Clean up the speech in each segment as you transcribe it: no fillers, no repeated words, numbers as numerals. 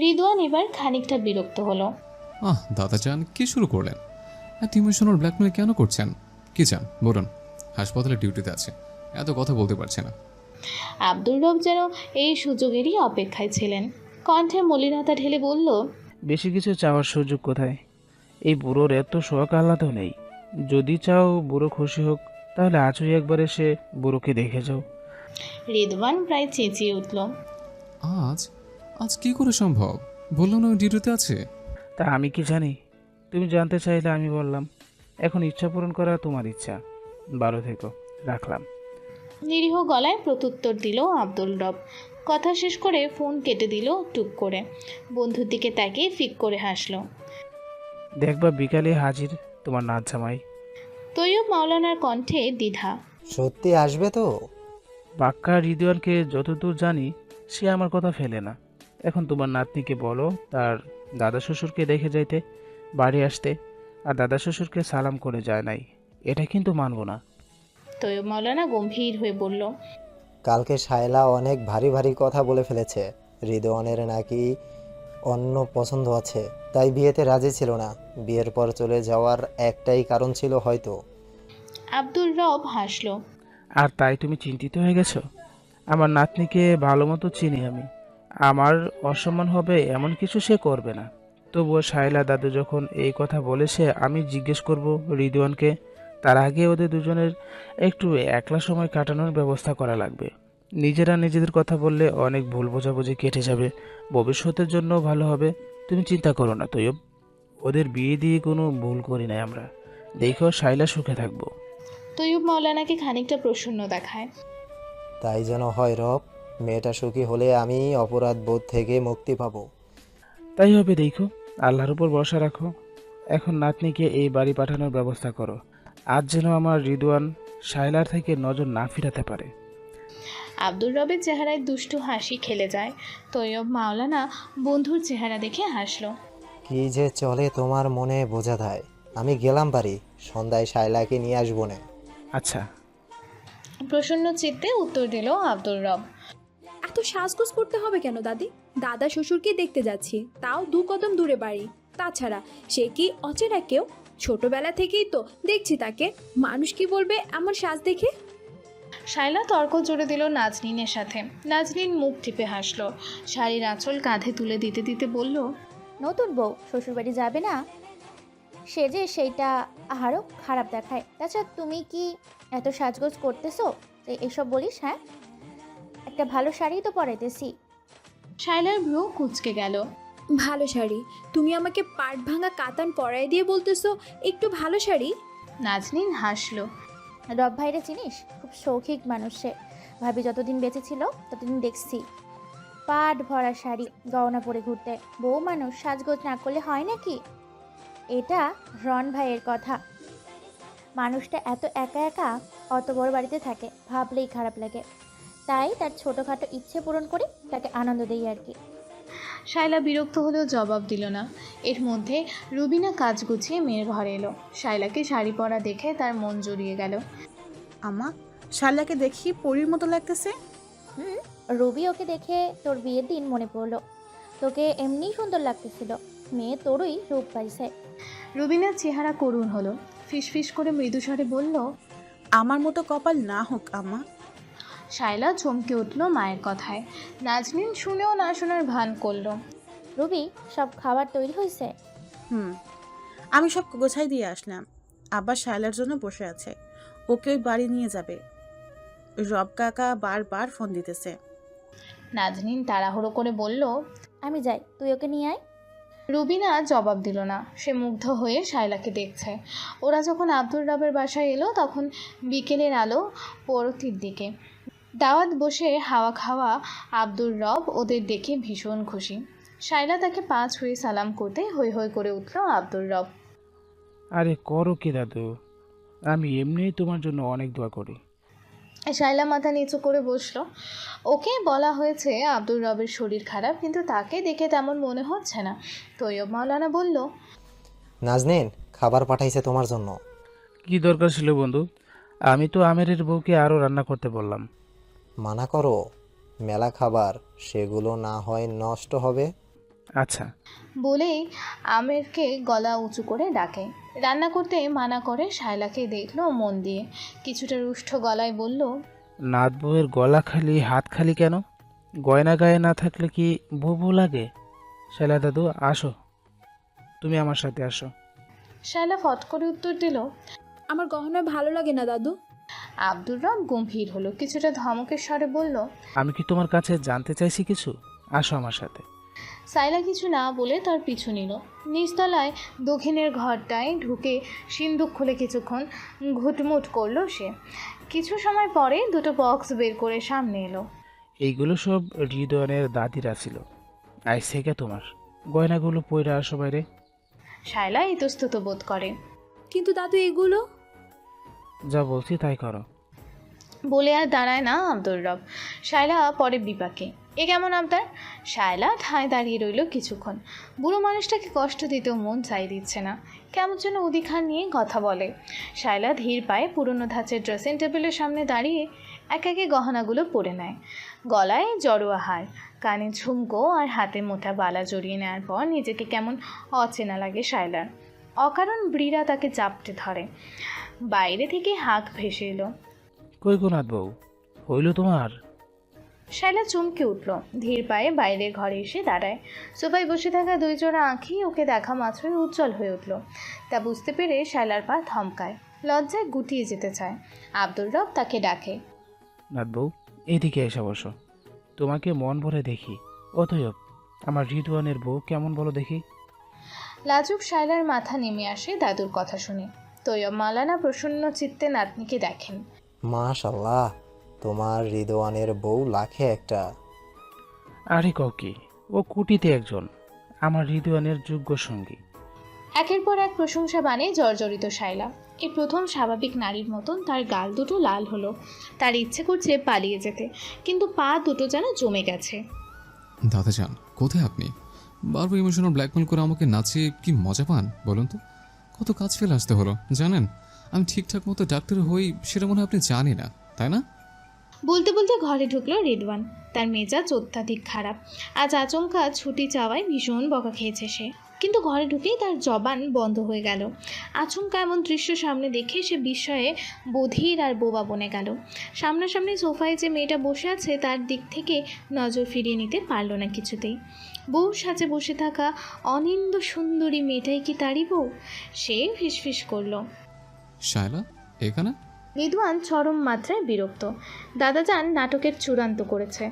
রিদওয়ান এবার খানিকটা বিরক্ত হলো। দাদাজান কি শুরু করলেন? এত ইমোশনাল ব্ল্যাকমেল কেন করছেন? কি চান বলুন। হাসপাতালে ডিউটিতে আছে, এত কথা বলতে পারছে না। আব্দুর রব যেন এই সুযোগেরই অপেক্ষায় ছিলেন। কণ্ঠে মলিনতা ঢেলে বলল, বেশি কিছু চাওয়ার সুযোগ কোথায়? এই বুড়োর এত শখ আহ্লাদও নেই। যদি চাও বুড়ো খুশি হোক, তাহলে আজই একবার এসে বুড়োকে দেখে যাও। রিদওয়ান প্রায় চেঁচিয়ে উঠল। আজ আজ কি করে সম্ভব? বললাম না ডিউটিতে আছে। তা আমি কি জানি? তুমি জানতে চাইলে আমি বললাম। এখন ইচ্ছা পূরণ করা তোমার ইচ্ছা। ভালো থেকো, রাখলাম। নিরীহ গলায় প্রত্যুত্তর দিল আব্দুল রব। কথা শেষ করে ফোন কেটে দিল টুক করে। বন্ধুর দিকে তাকিয়ে ফিক করে হাসল। দেখবা বিকালে হাজির তোমার নাচ জামাই। তৈয়ব মাওলানার কণ্ঠে দ্বিধা। সত্যি আসবে তো? বাক্কা রিদওয়ানকে যতদূর জানি সে আমার কথা ফেলে না। এখন তোমার নাতনিকে বলো তার দাদা শ্বশুরকে দেখে যাইতে, বাড়ি আসতে। আর দাদা শ্বশুরকে সালাম করে যায় নাই, এটা কিন্তু মানবো না। তৈয়ব মাওলানা গম্ভীর হয়ে বলল, কালকে শায়লা অনেক ভারী ভারী কথা বলে ফেলেছে। রিদওয়ানের নাকি অন্য পছন্দ আছে, তাই বিয়েতে রাজি ছিল না। বিয়ের পর চলে যাওয়ার একটাই কারণ ছিল হয়তো। আব্দুর রব হাসল। আর তাই তুমি চিন্তিত হয়ে গেছো? আমার নাতনিকে ভালো মতো চিনি আমি। আমার অসম্মান হবে এমন কিছু সে করবে না। তবুও শায়লা দাদু যখন এই কথা বলেছে, আমি জিজ্ঞেস করব রিদওয়ানকে। তার আগে ওদের দুজনের একটু একলা সময় কাটানোর ব্যবস্থা করা লাগবে। নিজেরা নিজেদের কথা বললে অনেক ভুল বোঝাবুঝি কেটে যাবে, ভবিষ্যতের জন্য ভালো হবে। তুমি চিন্তা করো না তৈয়ব, ওদের বিয়ে দিয়ে কোনো ভুল করি নাই আমরা। দেখো শায়লা সুখে থাকবো। তৈয়ব মাওলানাকে খানিকটা প্রসন্ন দেখায়। তাই যেন হয় রব। মেয়েটা সুখী হলে আমি অপরাধ বোধ থেকে মুক্তি পাবো। তাই হবে, দেখো আল্লাহর উপর ভরসা রাখো। এখন নাতনিকে এই বাড়ি পাঠানোর ব্যবস্থা করো। আজ যেন আমার রিদওয়ান শায়লার থেকে নজর না ফিরাতে পারে। আব্দুর রবের চেহারায় দুষ্টু হাসি খেলে যায়। তৈয়ব মাওলানা বন্ধুর চেহারা দেখে হাসল। কি যে চলে তোমার মনে বোঝা দেয়। আমি গেলাম বাড়ি, সন্ধ্যায় শায়লাকে নিয়ে আসবো না। আচ্ছা। প্রসন্ন চিত্তে উত্তর দিল আব্দুর রব। এত সাজগোজ করতে হবে কেন দাদি? দাদা শ্বশুরকে দেখতে যাচ্ছি, তাও 2 কদম দূরে বাড়ি। তাছাড়া সে কি অচেনা কেউ? ছোটবেলা থেকেই তো দেখছি তাকে। মানুষ কি বলবে আমার সাজ দেখে? শায়লা তর্ক জুড়ে দিল নাজনীনের সাথে। নাজনীন মুখ টিপে হাসল। শাড়ির আঁচল কাঁধে তুলে দিতে দিতে বলল, নতুন বউ শ্বশুরবাড়ি যাবে না, সে যে সেইটা আরও খারাপ দেখায়। তাছাড়া তুমি কি এত সাজগোজ করতেছো যে এসব বলিস? হ্যাঁ, একটা ভালো শাড়ি তো পরাইতেছি। শায়লার ভ্রু কুঁচকে গেল। ভালো শাড়ি? তুমি আমাকে পাট ভাঙা কাতান পরাই দিয়ে বলতেছো একটু ভালো শাড়ি? নাজনীন হাসল। রব ভাইরে চিনিস? খুব শৌখিক মানুষ সে। ভাবি যতদিন বেঁচে ছিল ততদিন দেখছি পাট ভরা শাড়ি গহনা পরে ঘুরতে। বউ মানুষ সাজগোজ না করলে হয় নাকি? এটা রন ভাইয়ের কথা। মানুষটা এত একা একা অত বড় বাড়িতে থাকে, ভাবলেই খারাপ লাগে। তাই তার ছোটোখাটো ইচ্ছে পূরণ করে তাকে আনন্দ দেই আর কি। শায়লা বিরক্ত হলেও জবাব দিল না। এর মধ্যে রুবিনা কাজ গুছিয়ে মেয়ের ঘরে এলো। শায়লাকে শাড়ি পরা দেখে তার মন জড়িয়ে গেল। আমা, শালাকে দেখি পরীর মতো লাগতেছে। রবি, ওকে দেখে তোর বিয়ের দিন মনে পড়লো। তোকে এমনিই সুন্দর লাগতেছিল। মেয়ে তোরই রূপ পাইছে। রুবিনার চেহারা করুণ হলো। ফিসফিস করে মৃদুস্বরে বলল, আমার মতো কপাল না হোক আমা। শায়লা চমকে উঠল মায়ের কথায়। নাজনীন শুনেও না শোনার ভান করল। রবি, সব খাবার তৈরি হয়েছে? আমি সব গোছাই দিয়ে আসলাম। আব্বা শায়লার জন্য বসে আছে, ওকে ওই বাড়ি নিয়ে যাবে। রব কাকা বারবার ফোন দিতেছে। নাজনীন তাড়াহুড়ো করে বলল, আমি যাই, তুই ওকে নিয়ে আয়। রুবিনা জবাব দিল না। সে মুগ্ধ হয়ে শায়লাকে দেখছে। ওরা যখন আব্দুর রবের বাসায় এলো তখন বিকেলের আলো পরতির দিকে। দাওয়াত বসে হাওয়া খাওয়া আব্দুর রব ওদের দেখে ভীষণ খুশি। শায়লা তাকে পা ছুঁয়ে সালাম করতে হৈ হৈ করে উঠল আব্দুর রব। আরে করো কি দাদু, আমি এমনিই তোমার জন্য অনেক দোয়া করি। শায়লা মাথা নিচু করে বসলো। ওকে বলা হয়েছে আব্দুর রবের শরীর খারাপ, কিন্তু তাকে দেখে তেমন মনে হচ্ছে না। তৈয়ব মাওলানা বলল, নাজনীন খাবার পাঠাইছে তোমার জন্য। কি দরকার ছিল বন্ধু? আমি তো আমেরের বউকে আরও রান্না করতে বললাম। মানা করো, মেলা খাবার, সেগুলো না হয় নষ্ট হবে। আচ্ছা। বলেই আমেরকে গলা উঁচু করে ডাকে। রান্না করতে মানা করে শায়লাকে দেখলো মন দিয়ে, কিছুটা রুষ্ট গলায় বলল, নাত বউয়ের গলা খালি হাত খালি কেন? গয়না গায়ে না থাকলে কি বউ বউ লাগে? শালা দাদু আসো, তুমি আমার সাথে আসো। শায়লা ফট করে উত্তর দিল। আমার গহনা ভালো লাগে না দাদু। আব্দুর রব গম্ভীর হলো, কিছুটা ধমকের স্বরে বলল। আমি কি তোমার কাছে জানতে চাইছি কিছু? আসো আমার সাথে। সাইলা কিছু না বলে তার পিছু নিল। নিচতলায় দক্ষিণের ঘরটায় ঢুকে সিন্দুক খুলে কিছুক্ষণ ঘুটমুট করলো সে। কিছু সময় পরে দুটো বক্স বের করে সামনে এলো। এইগুলো সব হৃদয়নের দাদিরা ছিল, আইস থেকে তোমার গয়নাগুলো পইরা আসো বাইরে। শায়লা ইতস্তত বোধ করে। কিন্তু দাদু এগুলো। যা বলছি তাই করো। বলে আর দাঁড়ায় না আব্দুর রব। শায়লা পরে বিপাকে, এ কেমন আবদার? শায়লা ঠায় দাঁড়িয়ে রইল কিছুক্ষণ। বুড়ো মানুষটাকে কষ্ট দিতেও মন চাই দিচ্ছে না, কেমন যেন অধিকার নিয়ে কথা বলে। শায়লা ধীর পায়ে পুরনো ধাঁচের ড্রেসিং টেবিলের সামনে দাঁড়িয়ে এক একে গহনাগুলো পরে নেয়। গলায় জড়োয়া হার, কানে ঝুমকো আর হাতে মোটা বালা জড়িয়ে নেওয়ার পর নিজেকে কেমন অচেনা লাগে শায়লার। অকারণ ব্রীরা তাকে চাপটে ধরে। বাইরে থেকে হাঁক ভেসে এলো। কই গো নাথ বউ, হইল তোমার? শায়লা চমকে উঠল, ধীর পায়ে বাইরের ঘরে এসে দাঁড়ায়। সোফায় বসে থাকা দুই জোড়া আঁখি ওকে দেখা মাত্রই উজ্জ্বল হয়ে উঠল। তা বুঝতে পেরে শায়লার পা থমকায়, লজ্জায় গুটিয়ে যেতে চায়। আব্দুর রব তাকে ডাকে। নাথ বউ, এদিকে এসে বসো, তোমাকে মন ভরে দেখি। অতএব আমার রিদওয়ানের বউ কেমন বলো দেখি। লাজুক শায়লার মাথা নেমে আসে দাদুর কথা শুনে। তৈয়ব মালানা প্রসন্ন চিত্তে নাতনিকে দেখেন। মাশাল্লাহ, তোমার রিদওয়ানের বউ লাখে একটা। আরে কও কি, ও কুটিতে একজন, আমার রিদওয়ানের যোগ্য সঙ্গী। একের পর এক প্রশংসা বাণে জর্জরিত শায়লা। এই প্রথম স্বাভাবিক নারীর মতন তার গাল দুটো লাল হলো। তার ইচ্ছে করছে পালিয়ে যেতে, কিন্তু পা দুটো যেন জমে গেছে। দাদাজান, কোথায় আপনি? বারবার ইমোশনাল ব্ল্যাকমেল করে আমাকে নাচিয়ে কি মজা পান বলুন তো? কত কাজ ফেলে আসতে হলো জানেন? আমি ঠিকঠাক মতো ডাক্তার হই সেটা মনে হয় আপনি জানি না, তাই না? বলতে বলতে ঘরে ঢুকলো রিদওয়ান। তার মেজাজ অত্যাধিক খারাপ। আজ আচমকা ছুটি চাওয়ায় ভীষণ বকা খেয়েছে সে, কিন্তু ঘরে ঢুকেই তার জবান বন্ধ হয়ে গেল। আচমকা এমন দৃশ্য সামনে দেখে সে বিস্ময়ে বধির আর বোবা বনে গেল। সামনাসামনি সোফায় যে মেয়েটা বসে আছে তার দিক থেকে নজর ফিরিয়ে নিতে পারল না কিছুতেই। বউ সাজে বসে থাকা অনিন্দ সুন্দরী মেয়েটাই কি তারই বউ? সে ফিসফিস করলো। শায়লা এখানে? রিদওয়ান চরম মাত্রায় বিরক্ত। দাদাজান নাটকের চূড়ান্ত করেছে,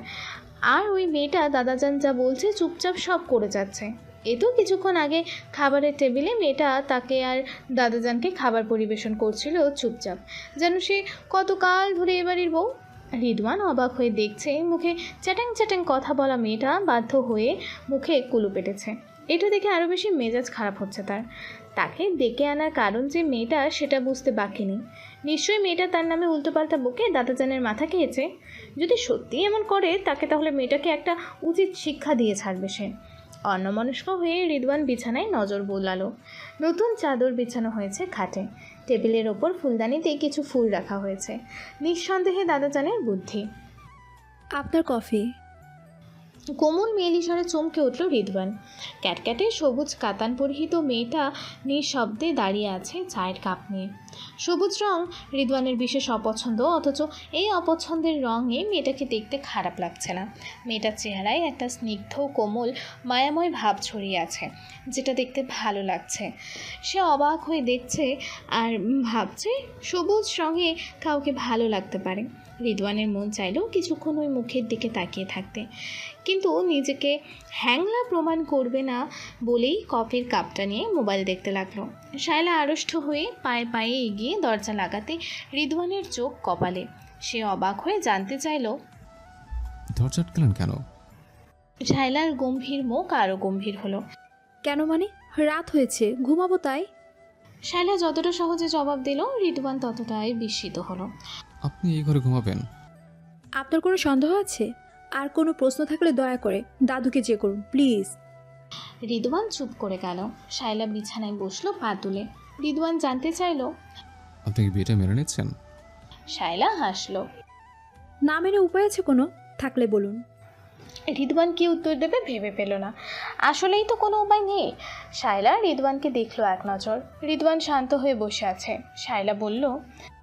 আর ওই মেয়েটা দাদাজান যা বলছে চুপচাপ সব করে যাচ্ছে। এ তো কিছুক্ষণ আগে খাবারের টেবিলে মেয়েটা তাকে আর দাদাজানকে খাবার পরিবেশন করছিল চুপচাপ, যেন সে কতকাল ধরে এ বাড়ির বউ। রিদওয়ান অবাক হয়ে দেখছে মুখে চ্যাটাং চ্যাটাং কথা বলা মেয়েটা বাধ্য হয়ে মুখে কুলু পেটেছে। এটা দেখে আরও বেশি মেজাজ খারাপ হচ্ছে তার। তাকে ডেকে আনার কারণ যে মেয়েটা সেটা বুঝতে বাকি নেই। নিশ্চয়ই মেয়েটা তার নামে উল্টোপাল্টা বকে দাদাজানের মাথা খেয়েছে। যদি সত্যি এমন করে তাকে তাহলে মেয়েটাকে একটা উচিত শিক্ষা দিয়ে ছাড়বে সে। অন্যমনস্ক হয়ে রিদওয়ান বিছানায় নজর বোলালো। নতুন চাদর বিছানো হয়েছে খাটে। টেবিলের ওপর ফুলদানিতে কিছু ফুল রাখা হয়েছে। নিঃসন্দেহে দাদাজানের বুদ্ধি। আপনার কফি। কোমল মেয়েলি স্বরে চমকে উঠল রিদওয়ান। ক্যাটক্যাটে সবুজ কাতান পরিহিত মেয়েটা নিঃশব্দে দাঁড়িয়ে আছে চায়ের কাপ নিয়ে। সবুজ রং রিদওয়ানের বিশেষ অপছন্দ, অথচ এই অপছন্দের রঙে মেয়েটাকে দেখতে খারাপ লাগছে না। মেয়েটার চেহারায় একটা স্নিগ্ধ কোমল মায়াময় ভাব ছড়িয়ে আছে, যেটা দেখতে ভালো লাগছে। সে অবাক হয়ে দেখছে আর ভাবছে সবুজ রঙে কাউকে ভালো লাগতে পারে। রিদওয়ানের মন চাইলেও কিছুক্ষণ ওই মুখের দিকে তাকিয়ে থাকতে, কিন্তু নিজেকে হ্যাংলা প্রমাণ করবে না বলেই কফির কাপটা নিয়ে মোবাইল দেখতে লাগলো। শায়লা আড়ষ্ট হয়ে পায়ে পায়ে এগিয়ে দরজা লাগাতে রিদওয়ানের চোখ কপালে। সে অবাক হয়ে জানতে চাইল, দরজা আটকালেন কেন? শায়লার গম্ভীর মুখ আরও গম্ভীর হলো। কেন মানে? রাত হয়েছে, ঘুমাবো তাই। শায়লা যতটা সহজে জবাব দিল, রিদওয়ান ততটাই বিস্মিত হলো। আপনি এই ঘরে ঘুমাবেন? আপনার কোনো সন্দেহ আছে? আর কোনো প্রশ্ন থাকলে দয়া করে দাদুকে যে করুন প্লিজ। রিদওয়ান চুপ করে গেল। শায়লা বিছানায় বসলো পা তুলে। রিদওয়ান জানতে চাইল, আপনি কি বিয়েটা মেনে নিচ্ছেন? শায়লা হাসলো। না মেনে উপায় আছে কোনো? থাকলে বলুন। রিদওয়ান কি উত্তর দেবে ভেবে পেল না। আসলেই তো কোনো উপায় নেই। শায়লা রিদওয়ানকে দেখলো এক নজর। রিদওয়ান শান্ত হয়ে বসে আছে। শায়লা বলল,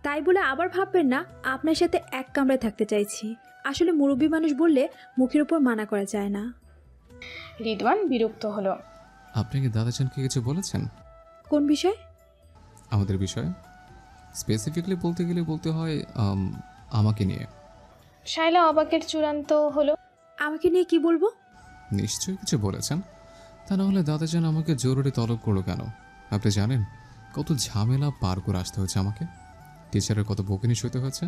তাই বলে আবার ভাববেন না আপনার সাথে এক কামরায় থাকতে চাইছি। আসলে মুরব্বী মানুষ বললে মুখের উপর মানা করা যায় না। রিদওয়ান বিরক্ত হলো। আপনি কি দাদাজানকে কিছু বলেছেন কোন বিষয়? আমাদের বিষয়ে? স্পেসিফিকলি বলতে গেলে বলতে হয় আমাকে নিয়ে। শায়লা অবাকের চূড়ান্ত হলো। আমাকে নিয়ে কি বলবো? নিশ্চয়ই কিছু বলেছেন। তা না হলে দাদাজান আমাকে জরুরি তলব করলো কেন? আপনি জানেন কত ঝামেলা পার করে আসতে হয়েছে আমাকে, টিচারের কত বকুনি সইতে হয়েছে।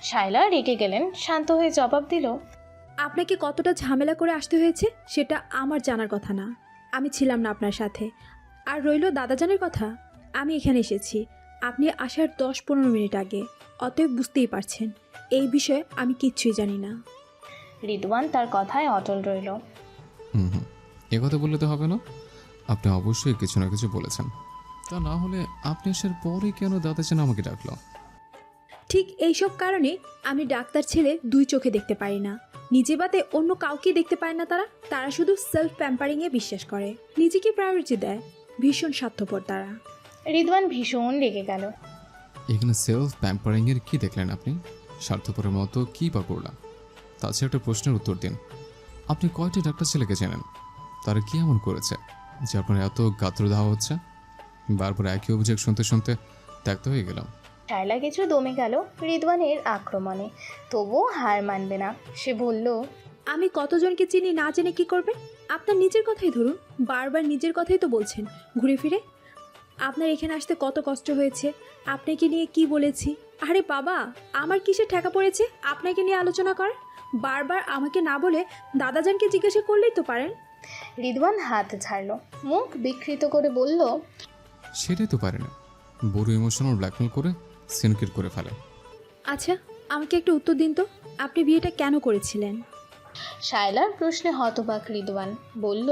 শায়লা রেগে গেলেন। শান্ত হয়ে জবাব দিল, আপনাকে কতটা ঝামেলা করে আসতে হয়েছে সেটা আমার জানার কথা না। আমি ছিলাম না আপনার সাথে। আর রইল দাদাজানের কথা, আমি এখানে এসেছি আপনি আসার 10-15 মিনিট আগে। অতএব বুঝতেই পারছেন এই বিষয়ে আমি কিচ্ছুই জানি না। রিদওয়ান তার কথায় অটল রইল। হুম, এ কথা বললে তো হবে না। আপনি অবশ্যই কিছু না কিছু বলেছেন। তা না হলে আপনি আসার পরে কেন দাদাজান আমাকে ডাকলো? ঠিক এইসব কারণে আমি ডাক্তার ছেলে 2 চোখে দেখতে পারি না। নিজে বাদে অন্য কাউকে দেখতে পায় না তারা শুধু সেলফ প্যাম্পারিংয়ে বিশ্বাস করে, নিজেকে প্রায়োরিটি দেয়। ভীষণ স্বার্থপর তারা। রিদওয়ান ভীষণ রেগে গেল। এখানে সেলফ প্যাম্পারিংয়ের কি দেখলেন আপনি? স্বার্থপরের মতো কী বা করলাম? তাছাড়া একটা প্রশ্নের উত্তর দিন। আপনি কয়টি ডাক্তার ছেলেকে চেনেন? তারা কি এমন করেছে যে আপনার এত গাত্র দেওয়া হচ্ছে? বারবার একই অভিযোগ শুনতে শুনতে ত্যাক্ত হয়ে গেলাম। শায়লা কিছু দমে গেল রিদওয়ানের আক্রমণে, তবুও হার মানবে না। সে বলল, আমি কতজনকে চিনি না জেনে কি করবে? আপনার নিজের কথাই ধরুন, বারবার নিজের কথাই তো বলছেন ঘুরে ফিরে। আপনার এখানে আসতে কত কষ্ট হয়েছে, আপনাকে নিয়ে কি বলেছি। আরে বাবা, আমার কিসে ঠেকা পড়েছে আপনাকে নিয়ে আলোচনা কর? বারবার আমাকে না বলে দাদাজানকে জিজ্ঞাসা করলেই তো পারেন। রিদওয়ান হাত ঝাড়ল, মুখ বিকৃত করে বলল, সেটাই তো পারে না। বড় ইমোশনাল ব্ল্যাকমেল করে সিনক্রেট করে ফেলে। আচ্ছা, আমাকে একটা উত্তর দিন তো, আপনি বিয়েটা কেন করেছিলেন? শায়লার প্রশ্নে হতবাক রিদওয়ান বলল,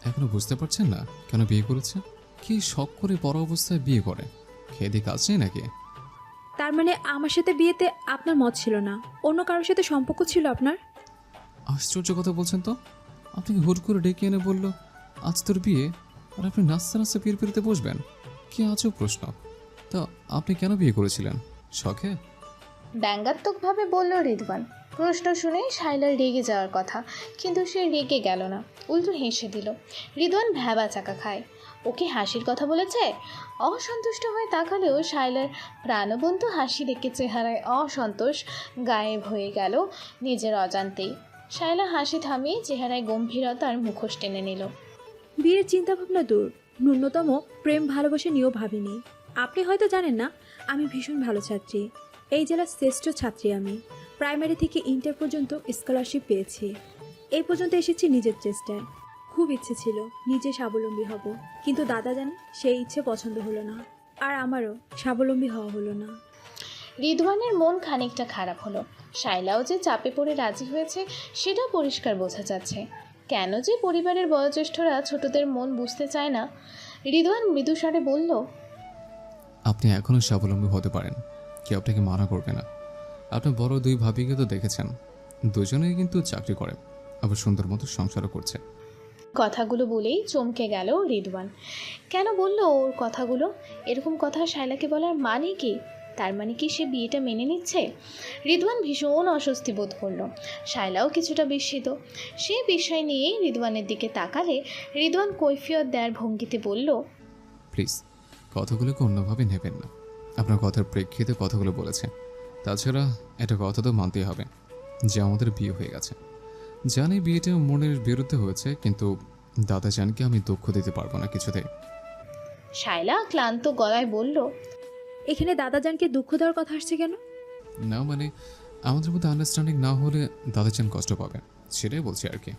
এখনো বুঝতে পারছেন না কেন বিয়ে করেছে? কি শখ করে পড়া অবস্থায় বিয়ে করে? খেয়ে দিয়ে কাজ নেই নাকি? তার মানে আমার সাথে বিয়েতে আপনার মত ছিল না, অন্য কারোর সাথে সম্পর্ক ছিল আপনার? আশ্চর্য কথা বলছেন তো। আপনি হুট করে ডেকে এনে বলল আজ তোর বিয়ে, আর আপনি নাস্তা নাস্তা পিড় পিড়িতে বসবেন? কি আজও প্রশ্ন। তা আপনি কেন বিয়ে করেছিলেন? শখে? ব্যঙ্গাত্মকভাবে বলল রিদওয়ান। প্রশ্ন শুনে শায়লার রেগে যাওয়ার কথা, কিন্তু সে রেগে গেল না, উল্টো হেসে দিল। রিদওয়ান ভ্যাবা চাকা খায়। ওকে হাসির কথা বলেছে? অসন্তুষ্ট হয়ে তাকালেও শায়লার প্রাণবন্ত হাসি দেখে চেহারায় অসন্তোষ গায়েব হয়ে গেল নিজের অজান্তেই। শায়লা হাসি থামিয়ে চেহারায় গম্ভীরতার মুখোশ টেনে নিল। বিয়ের চিন্তাভাবনা দূর, ন্যূনতম প্রেম ভালোবাসা নিয়েও ভাবিনি। আপনি হয়তো জানেন না, আমি ভীষণ ভালো ছাত্রী, এই জেলার শ্রেষ্ঠ ছাত্রী। আমি প্রাইমারি থেকে ইন্টার পর্যন্ত স্কলারশিপ পেয়েছি। এই পর্যন্ত এসেছি নিজের চেষ্টায়। খুব ইচ্ছে ছিল নিজে স্বাবলম্বী হব, কিন্তু দাদা জানে সেই ইচ্ছে পছন্দ হলো না, আর আমারও স্বাবলম্বী হওয়া হলো না। রিদওয়ানের মন খানিকটা খারাপ হলো। শায়লাও যে চাপে পড়ে রাজি হয়েছে সেটা পরিষ্কার বোঝা যাচ্ছে। কেন যে পরিবারের বয়োজ্যেষ্ঠরা ছোটদের মন বুঝতে চায় না। রিদওয়ান মৃদুস্বরে বলল, আপনি এখনও স্বাবলম্বী হতে পারেন, কেউ আপনাকে মানা করবে না। আপনার বড় 2 ভাবিকে তো দেখেছেন, দুজনেই কিন্তু চাকরি করে, আবার সুন্দর মতো সংসারও করছে। কথাগুলো বলেই চমকে গেল রিদওয়ান। কেন বলল ওর কথাগুলো? এরকম কথা শায়লাকে বলার মানে কি? তার মানে কি সে বিয়েটা মেনে নিচ্ছে? রিদওয়ান ভীষণ অস্বস্তি বোধ করল। শায়লাও কিছুটা বিস্মিত। সে বিষয় নিয়েই রিদওয়ানের দিকে তাকালে রিদওয়ান কৈফিয়ত দেওয়ার ভঙ্গিতে বলল, প্লিজ কথাগুলোকে অন্যভাবে নেবেন না। আপনার কথার প্রেক্ষিতে কথাগুলো বলেছে। তাছাড়া একটা কথা তো মানতেই হবে যে আমাদের বিয়ে হয়ে গেছে। জানি বিয়েটা মনের বিরুদ্ধে হয়েছে, কিন্তু দাদা জানকে আমি দুঃখ দিতে পারবো না কিছুতেই। শায়লা ক্লান্ত গলায় বলল, এখানে দাদাজানকে দুঃখ দেওয়ার কথা আসছে কেন? না মানে আমাদের মধ্যে আন্ডারস্ট্যান্ডিং না হলে দাদাজান কষ্ট পাবে, সেটাই বলছি আর কি।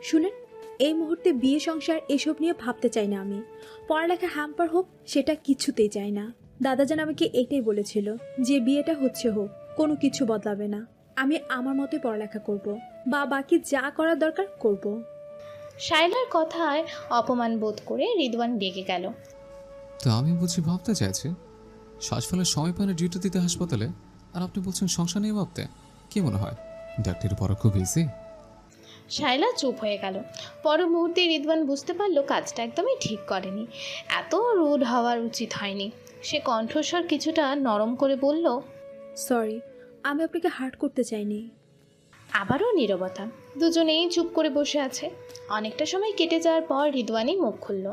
শুনেন, এই মুহূর্তে বিয়ে সংসার এসব নিয়ে ভাবতে চাই না আমি। পড়ালেখা হ্যাম্পার হোক সেটা কিছুতেই চাই না। দাদাজান আমাকে এটাই বলেছিল যে বিয়েটা হচ্ছে হোক, কোনো কিছু বদলাবে না। আমি আমার মতোই পড়ালেখা করব, বা বাকি যা করার দরকার করব। শায়লার কথায় অপমান বোধ করে রিদওয়ান রেগে গেল। তো আমি বুঝি ভাবতে চাইছি শ্বাস ফেলার সময় পানে ডিউটি দিতে হাসপাতালে, আর আপনি বলছেন সংসার নিয়ে ভাবতে? কি মনে হয় ডাক্তারের পড়া খুব ইজি? শায়লা চুপ হয়ে গেল। পর মুহূর্তে রিদওয়ান বুঝতে পারলো কাজটা একদমই ঠিক করেনি। এত রুড হওয়ার উচিত হয়নি। সে কণ্ঠস্বর কিছুটা নরম করে বলল, সরি, আমি আপনাকে হার্ট করতে চাইনি। আবারও নীরবতা। দুজনেই চুপ করে বসে আছে। অনেকটা সময় কেটে যাওয়ার পর রিদওয়ানই মুখ খুলল।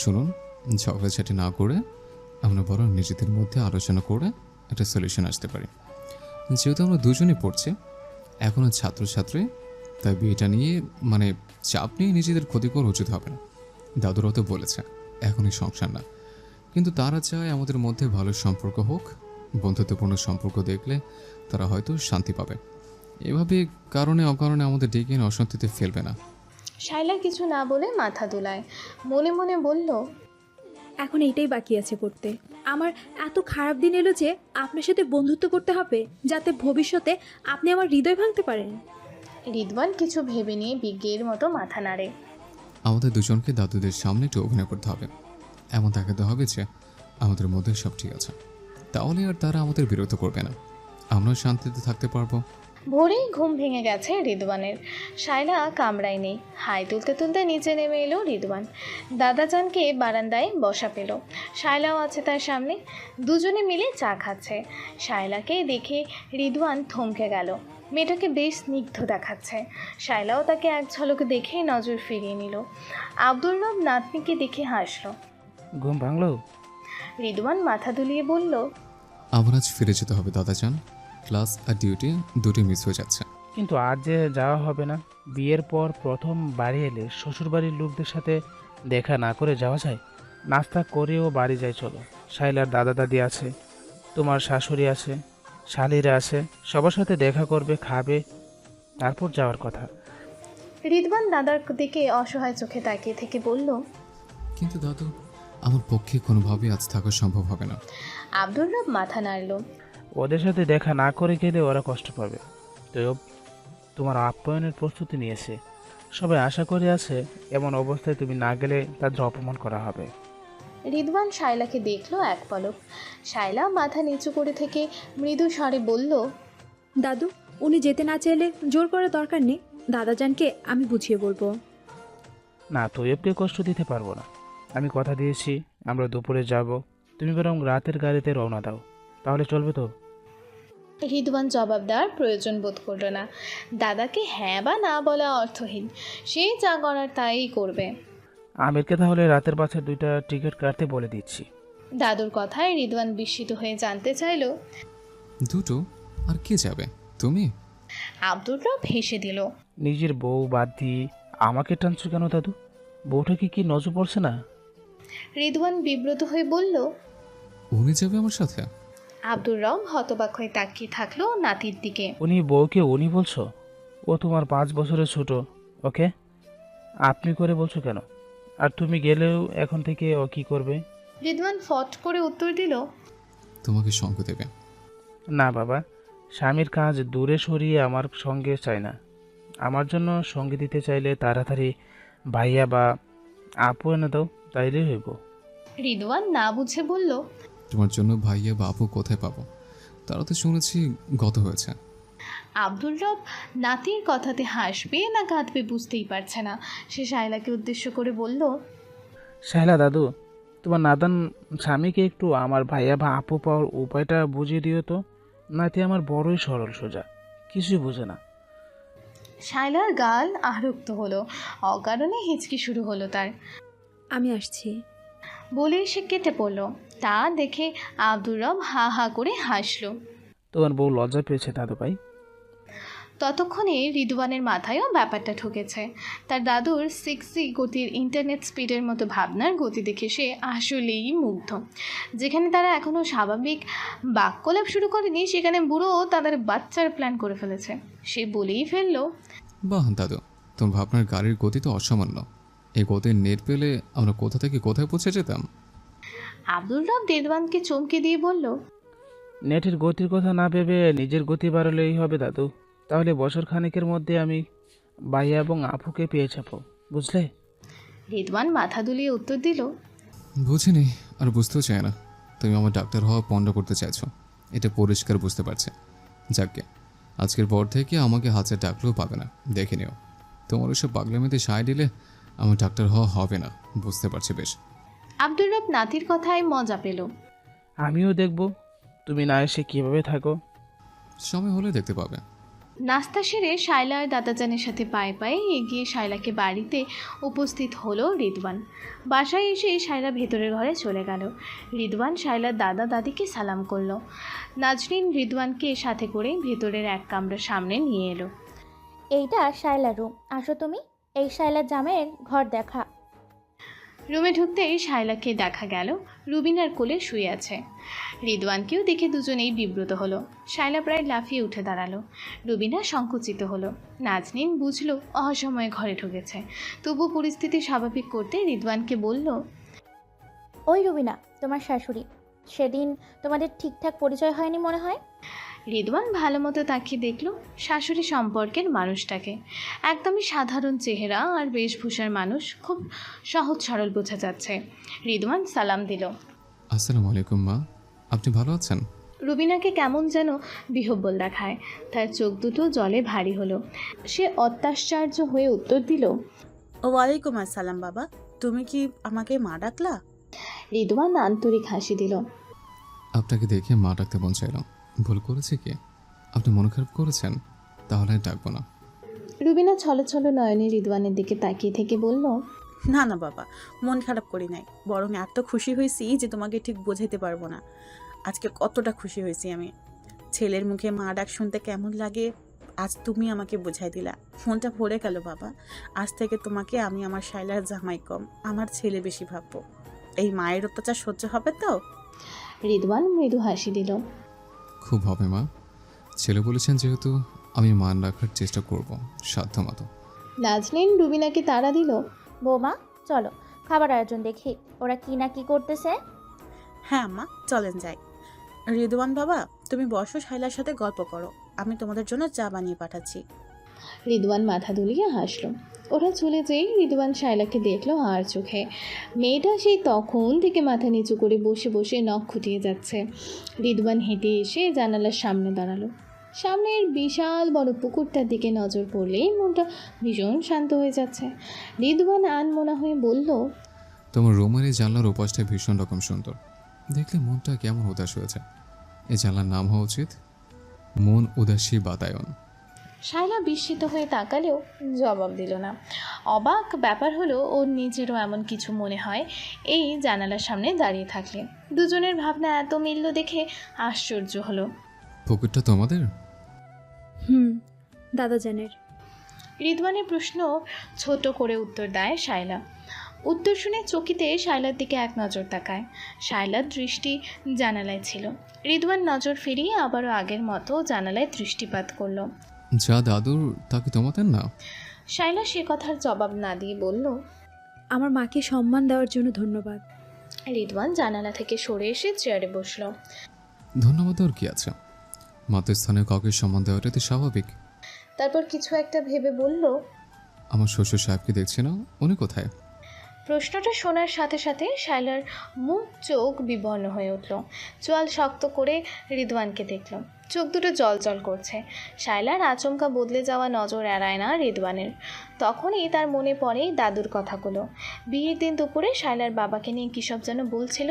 শুনুন, ঝগড়াঝাটি না করে আমরা বরং নিজেদের মধ্যে আলোচনা করে একটা সলিউশন আসতে পারি। যেহেতু আমরা দুজনেই পড়ছি, এখনও ছাত্রছাত্রী, তাই বিয়েটা নিয়ে চাপ নিয়ে নিজেদের ক্ষতি করা উচিত হবে না। দাদুরাও তো বলেছে এখনই সংসার না, কিন্তু তারা চায় আমাদের মধ্যে ভালো সম্পর্ক হোক। বন্ধুত্বপূর্ণ সম্পর্ক দেখলে তারা হয়তো শান্তি পাবে। এভাবে কারণে অকারণে আমাদের ডেকে এনে অশান্তিতে ফেলবে না। শায়লা কিছু না বলে মাথা দুলায়। মনে মনে বলল, এখন এইটাই বাকি আছে করতে। আমার এত খারাপ দিন এলো যে আপনার সাথে বন্ধুত্ব করতে হবে, যাতে ভবিষ্যতে আপনি আমার হৃদয় ভাঙতে পারেন। রিদওয়ান কিছু ভেবে নিয়ে বিজ্ঞের মতো মাথা নাড়ে। আমাদের দুজনকে দাদুদের সামনে একটু অভিনয় করতে হবে, এমন দেখাতে হবে যে আমাদের মধ্যে সব ঠিক আছে। তাহলে আর তারা আমাদের বিরক্ত করবে না, আমরাও শান্তিতে থাকতে পারবো। ভোরেই ঘুম ভেঙে গেছে রিদওয়ানের। শায়লা কামরায় নেই। হাই তুলতে তুলতে নিচে নেমে এলো রিদওয়ান। দাদাজানকে বারান্দায় বসা পেল। শায়লাও আছে তার সামনে। দুজনে মিলে চা খাচ্ছে। শায়লাকে দেখে রিদওয়ান থমকে গেল। মেয়েটাকে বেশ স্নিগ্ধ দেখাচ্ছে। শায়লাও তাকে এক ঝলকে দেখে নজর ফিরিয়ে নিল। আব্দুর রব নাতনিকে দেখে হাসলো। ঘুম ভাঙলো? রিদওয়ান মাথা দুলিয়ে বলল, আমার আজ ফিরে যেতে হবে দাদাজান, ক্লাস আর ডিউটি দুটি মিস হয়ে যাচ্ছে। কিন্তু আজ যে যাওয়া হবে না। বিয়ের পর প্রথম বাড়ি এলে শ্বশুরবাড়ির লোকদের সাথে দেখা না করে যাওয়া যায়? নাস্তা করেও বাড়ি যাই চলো। শাইলার দাদা দাদি আছে, তোমার শাশুড়ি আছে, শালিরা আছে, সবার সাথে দেখা করবে, খাবে, তারপর যাওয়ার কথা। রিদওয়ান দাদার দিকে অসহায় চোখে তাকিয়ে থেকে বলল, কিন্তু দাদু, আমার পক্ষে কোনোভাবেই আজ থাকা সম্ভব হবে না। আব্দুর রব মাথা নাড়ল। ওদের সাথে দেখা না করে গেলে ওরা কষ্ট পাবে। তো তোমার আপ্যায়নের প্রস্তুতি নিয়েছে, সবাই আশা করে আছে, এমন অবস্থায় তুমি না গেলে তাদের অপমান করা হবে। রিদওয়ান শায়লাকে দেখলো এক পলক। শায়লা মাথা নিচু করে থেকে মৃদু স্বরে বলল, দাদু, উনি যেতে না চাইলে জোর করার দরকার নেই। দাদাজানকে আমি বুঝিয়ে বলবো। না, তৈয়বকে কষ্ট দিতে পারবো না। আমি কথা দিয়েছি আমরা দুপুরে যাব, তুমি বরং রাতের গাড়িতে রওনা দাও, তাহলে চলবে তো? রিদওয়ান জবাব দেওয়ার প্রয়োজন বোধ করল না। দাদাকে হ্যাঁ বা না বলা অর্থহীন। সে যা করার তাই করবে। আমিরকে তাহলে রাতের বাসের 2টা টিকিট কাটতে বলে দিচ্ছি। দাদুর কথায় রিদওয়ান বিস্মিত হয়ে জানতে চাইল, দুটো? আর কে যাবে? তুমি? আব্দুর রব হেসে দিল। নিজের বউ বাদ দিয়ে আমাকে টানছো কেন দাদু? বউটাকে কি নজর পড়ছে না? রিদওয়ান বিব্রত হয়ে বলল। উনি যাবে আমার সাথে? আব্দুর রব হতবাক হয়ে তাকিয়ে থাকলো নাতির দিকে। উনি বউকে উনি বলছো? ও তোমার 5 বছরের ছোট, ওকে আপনি করে বলছো কেন? আর তুমি গেলেও এখন থেকে ও কি করবে? রিদওয়ান ফট করে উত্তর দিল, তোমাকে সঙ্গ দেবে। না বাবা, স্বামীর কাজ দূরে সরিয়ে আমার সঙ্গে চায় না। আমার জন্য সঙ্গে দিতে চাইলে তাড়াতাড়ি ভাইয়া বা আপু এনে দাও, তাইলেই হইব। রিদওয়ান না বুঝে বলল, তোমার জন্য ভাইয়া বা আপু কোথায় পাবো? তারা তো শুনেছি গত হয়েছে। আব্দুর রব নাতির কথাতে হাসবে না কাঁদবে বুঝতেই পারছে না। সে শায়লাকে উদ্দেশ্য করে বলল, শাহলা দাদু, তোমার নাদান স্বামীকে একটু আমার ভাইয়া বা আপু পাওয়ার উপায়টা বুঝিয়ে দিও তো। নাতি আমার বড়ই সরল সোজা, কিছুই বোঝে না। শায়লার গাল আরক্ত হলো। অকারণে হিচকি শুরু হলো তার। আমি আসছি। বলে সে কেটে পড়ল। তা দেখে আব্দুর রব হা হা করে হাসলো। তোমার বউ লজ্জা পেয়েছে দাদু ভাই। ততক্ষণে রিদওয়ানের মাথায়ও ব্যাপারটা ঠকেছে। তার দাদুর 6G গতির ইন্টারনেট স্পিডের মতো ভাবনার গতি দেখে সে আসলেই মুগ্ধ। যেখানে তারা এখনও স্বাভাবিক বাক্যলাপ শুরু করেনি, সেখানে বুড়ো তাদের বাচ্চার প্ল্যান করে ফেলেছে। সে বলেই ফেললো, বাহ দাদু, তোমার ভাবনার গাড়ির গতি তো অসামান্য। এই গতির নেট পেলে আমরা কোথা থেকে কোথায় পৌঁছে যেতাম। আব্দুর রব রিদওয়ানকে চমকে দিয়ে বলল, নেটের গতির কথা না ভেবে নিজের গতি বাড়ালেই হবে দাদু। তাহলে বছর খানেকের মধ্যে আমি ভাইয়া এবং আপুকে পেয়ে যাবো, বুঝলে? রিদওয়ান মাথা দুলিয়ে উত্তর দিল, বুঝিনি, আর বুঝতেও চাই না। তুমি আমার ডাক্তার হওয়া পণ্ড করতে চাইছো, এটা পরিষ্কার বুঝতে পারছি। যাকে আজকের পর থেকে আমাকে হাতে ডাকলেও পাবে না, দেখে নিও। তোমার ওইসব পাগলামিতে সায় দিলে আমার ডাক্তার হওয়া হবে না, বুঝতে পারছি বেশ। আব্দুর রব নাতির কথায় মজা পেল। আমিও দেখব তুমি না এসে কিভাবে থাকো। সময় হলে দেখতে পাবে। নাস্তা সেরে শায়লা আর দাদাজানের সাথে পায়ে পায়ে এগিয়ে শায়লাকে বাড়িতে উপস্থিত হলো রিদওয়ান। বাসায় এসে শায়লা ভেতরের ঘরে চলে গেল। রিদওয়ান শায়লার দাদা দাদিকে সালাম করলো। নাজনীন রিদওয়ানকে সাথে করে ভেতরের এক কামরার সামনে নিয়ে এলো। এইটা শায়লার রুম, আসো তুমি। এই শায়লার জামের ঘর দেখা। রুমে ঢুকতেই শায়লাকে দেখা গেল রুবিনার কোলে শুয়ে আছে। রিদওয়ানকেও দেখে দুজনেই বিব্রত হলো। শায়লা প্রায় লাফিয়ে উঠে দাঁড়ালো। রুবিনা সংকুচিত হলো। নাজনীন বুঝলো অসময়ে ঘরে ঢুকেছে, তবু পরিস্থিতি স্বাভাবিক করতে রিদওয়ানকে বলল, ওই রুবিনা, তোমার শাশুড়ি। সেদিন তোমাদের ঠিকঠাক পরিচয় হয়নি মনে হয়। রিদওয়ান ভালো মতো তাকিয়ে দেখল শাশুড়ি সম্পর্কের মানুষটাকে। একদমই সাধারণ চেহারা আর বেশভূষার মানুষ, খুব সহজ সরল বোঝা যাচ্ছে। রিদওয়ান সালাম দিল। আসসালামু আলাইকুম মা, আপনি ভালো আছেন? রুবিনাকে কেমন যেন বিহ্বল দেখায়। তার চোখ দুটো জলে ভারী হলো। সে অত্যাশ্চর্য হয়ে উত্তর দিল, ওয়ালাইকুম আসসালাম বাবা, তুমি কি আমাকে মা ডাকলা? রিদওয়ান আন্তরিক হাসি দিল। আপনাকে দেখে মা ডাকতে মন চাইলাম। ভুল করেছে কি? আপনি মন খারাপ করেছেন? তাহলে আর ডাকবো না। রুবিনা ছলছল নয়নে রিদওয়ানের দিকে তাকিয়ে থেকে বলল, না না বাবা, মন খারাপ করি নাই, বরং এত খুশি হয়েছি যে তোমাকে ঠিক বোঝাইতে পারবো না আজকে কতটা খুশি হয়েছি আমি। ছেলের মুখে মা ডাক শুনতে কেমন লাগে আজ তুমি আমাকে বোঝাই দিলা। মনটা ভরে গেল বাবা। আজ থেকে তোমাকে আমি আমার শায়লার জামাই কম, আমার ছেলে বেশি ভাববো। এই মায়ের অত্যাচার সহ্য হবে তো? রিদওয়ান মৃদু হাসি দিল। খুব হবে মা, ছেলে বলেছেন যেহেতু আমি মান রাখার চেষ্টা করব সাধ্যমতো। নাজনীন রুবিনাকে তাড়া দিল। বৌমা, চলো খাবার আয়োজন দেখি, ওরা কি না কি করতেছে। হ্যাঁ আম্মা, চলেন যাই। রিদওয়ান বাবা, তুমি বসো, শায়লার সাথে গল্প করো, আমি তোমাদের জন্য চা বানিয়ে পাঠাচ্ছি। রিদওয়ান মাথা দুলিয়ে হাসলো। ওরা চলে যেয়ে রিদওয়ান শায়লাকে দেখলো আর চোখে। মেয়েটা সেই তখন থেকে মাথা নিচু করে বসে বসে নখ খুঁটিয়ে যাচ্ছে। রিদওয়ান হেঁটে এসে জানালার সামনে দাঁড়ালো। সামনের বিশাল বড় পুকুরটার দিকে নজর পড়লেই মনটা ভীষণ শান্ত হয়ে যাচ্ছে। রিদওয়ান আনমনা হয়ে বলল, তোমার রুমের এই জানলার উপাসটা ভীষণ রকম সুন্দর, দেখলে মনটা কেমন উদাস হয়েছে। এই জানলার নাম হওয়া উচিত মন উদাসী বাতায়ন। শায়লা বিস্মিত হয়ে তাকালেও জবাব দিল না। অবাক ব্যাপার হলো ওর নিজেরও এমন কিছু মনে হয় এই জানালার সামনে দাঁড়িয়ে থাকলে। দুজনের ভাবনা এত মিলল দেখে আশ্চর্য হলো। পুকুরটা তোমাদের? দাদাজানের। রিদওয়ানের প্রশ্ন ছোট করে উত্তর দেয় শায়লা। উত্তর শুনে চকিতে শায়লার দিকে এক নজর তাকায়। শায়লার দৃষ্টি জানালায় ছিল। রিদওয়ান নজর ফিরিয়ে আবারও আগের মতো জানালায় দৃষ্টিপাত করলো। যা দাদুর তা কি তোমাদের না? শায়লা সে কথার জবাব না দিয়ে বলল, আমার মাকে সম্মান দেওয়ার জন্য ধন্যবাদ। রিদওয়ান জানালা থেকে সরে এসে চেয়ারে বসলো। ধন্যবাদ ওর কি আছে, মাতৃস্থানীয় কাউকে সম্মান দেওয়াটা তো স্বাভাবিক। তারপর কিছু একটা ভেবে বলল, আমার শ্বশুর সাহেবকে দেখছি না, উনি কোথায়? প্রশ্নটা শোনার সাথে সাথে শায়লার মুখ চোখ বিবর্ণ হয়ে উঠল। চোয়াল শক্ত করে রিদওয়ানকে দেখল। চোখ দুটো জল জল করছে। শায়লার আচমকা বদলে যাওয়া নজর এড়ায় না রিদওয়ানের। তখনই তার মনে পড়ে দাদুর কথাগুলো। বিয়ের দিন দুপুরে শায়লার বাবাকে নিয়ে কী সব যেন বলছিল।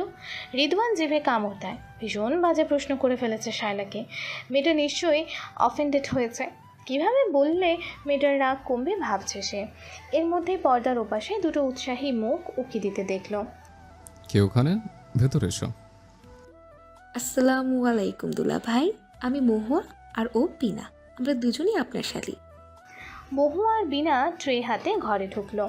রিদওয়ান জিভে কামড় দেয়। ভীষণ বাজে প্রশ্ন করে ফেলেছে শায়লাকে। মেয়েটা নিশ্চয়ই অফেন্ডেড হয়েছে। কিভাবে বললে মেয়েটার রাগ কমবে ভাবছে সে। এর মধ্যে পর্দার ওপাশে দুটো উৎসাহী মুখ উকি দিতে দেখল। কেউ ওখানে? ভেতরে এসো। আসসালামু আলাইকুম দুলা ভাই, আমি মহুয়া আর ও বিনা, আমরা দুজনেই আপনার শালী। মহুয়া আর বিনা ট্রে হাতে ঘরে ঢুকলো।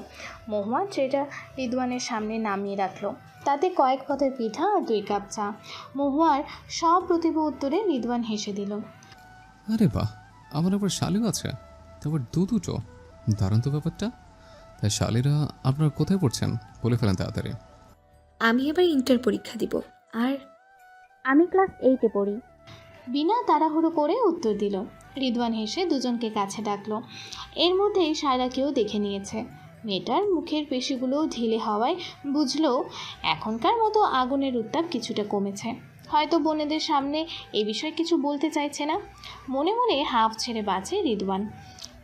মহুয়া ট্রেটা রিদওয়ানের সামনে নামিয়ে রাখলো। তাতে কয়েক পদের পিঠা আর 2 কাপ চা। মহুয়ার সব প্রতিভ উত্তরে রিদওয়ান হেসে দিল। আরে বাহ, আমার আবার শালিও আছে, তারপর দুটো। দারুণ তো ব্যাপারটা। তাই শালিরা আপনারা কোথায় পড়ছেন বলে ফেলেন তাড়াতাড়ি। আমি এবার ইন্টার পরীক্ষা দিব। আর আমি ক্লাস 8-এ পড়ি। বিনা তাড়াহুড়ো করে উত্তর দিল। রিদওয়ান হেসে দুজনকে কাছে ডাকলো। এর মধ্যেই শায়লাকেও দেখে নিয়েছে। মেয়েটার মুখের পেশিগুলো ঢিলে হওয়ায় বুঝলো এখনকার মতো আগুনের উত্তাপ কিছুটা কমেছে। হয়তো বোনেদের সামনে এ বিষয়ে কিছু বলতে চাইছে না। মনে মনে হাঁফ ছেড়ে বাঁচে রিদওয়ান।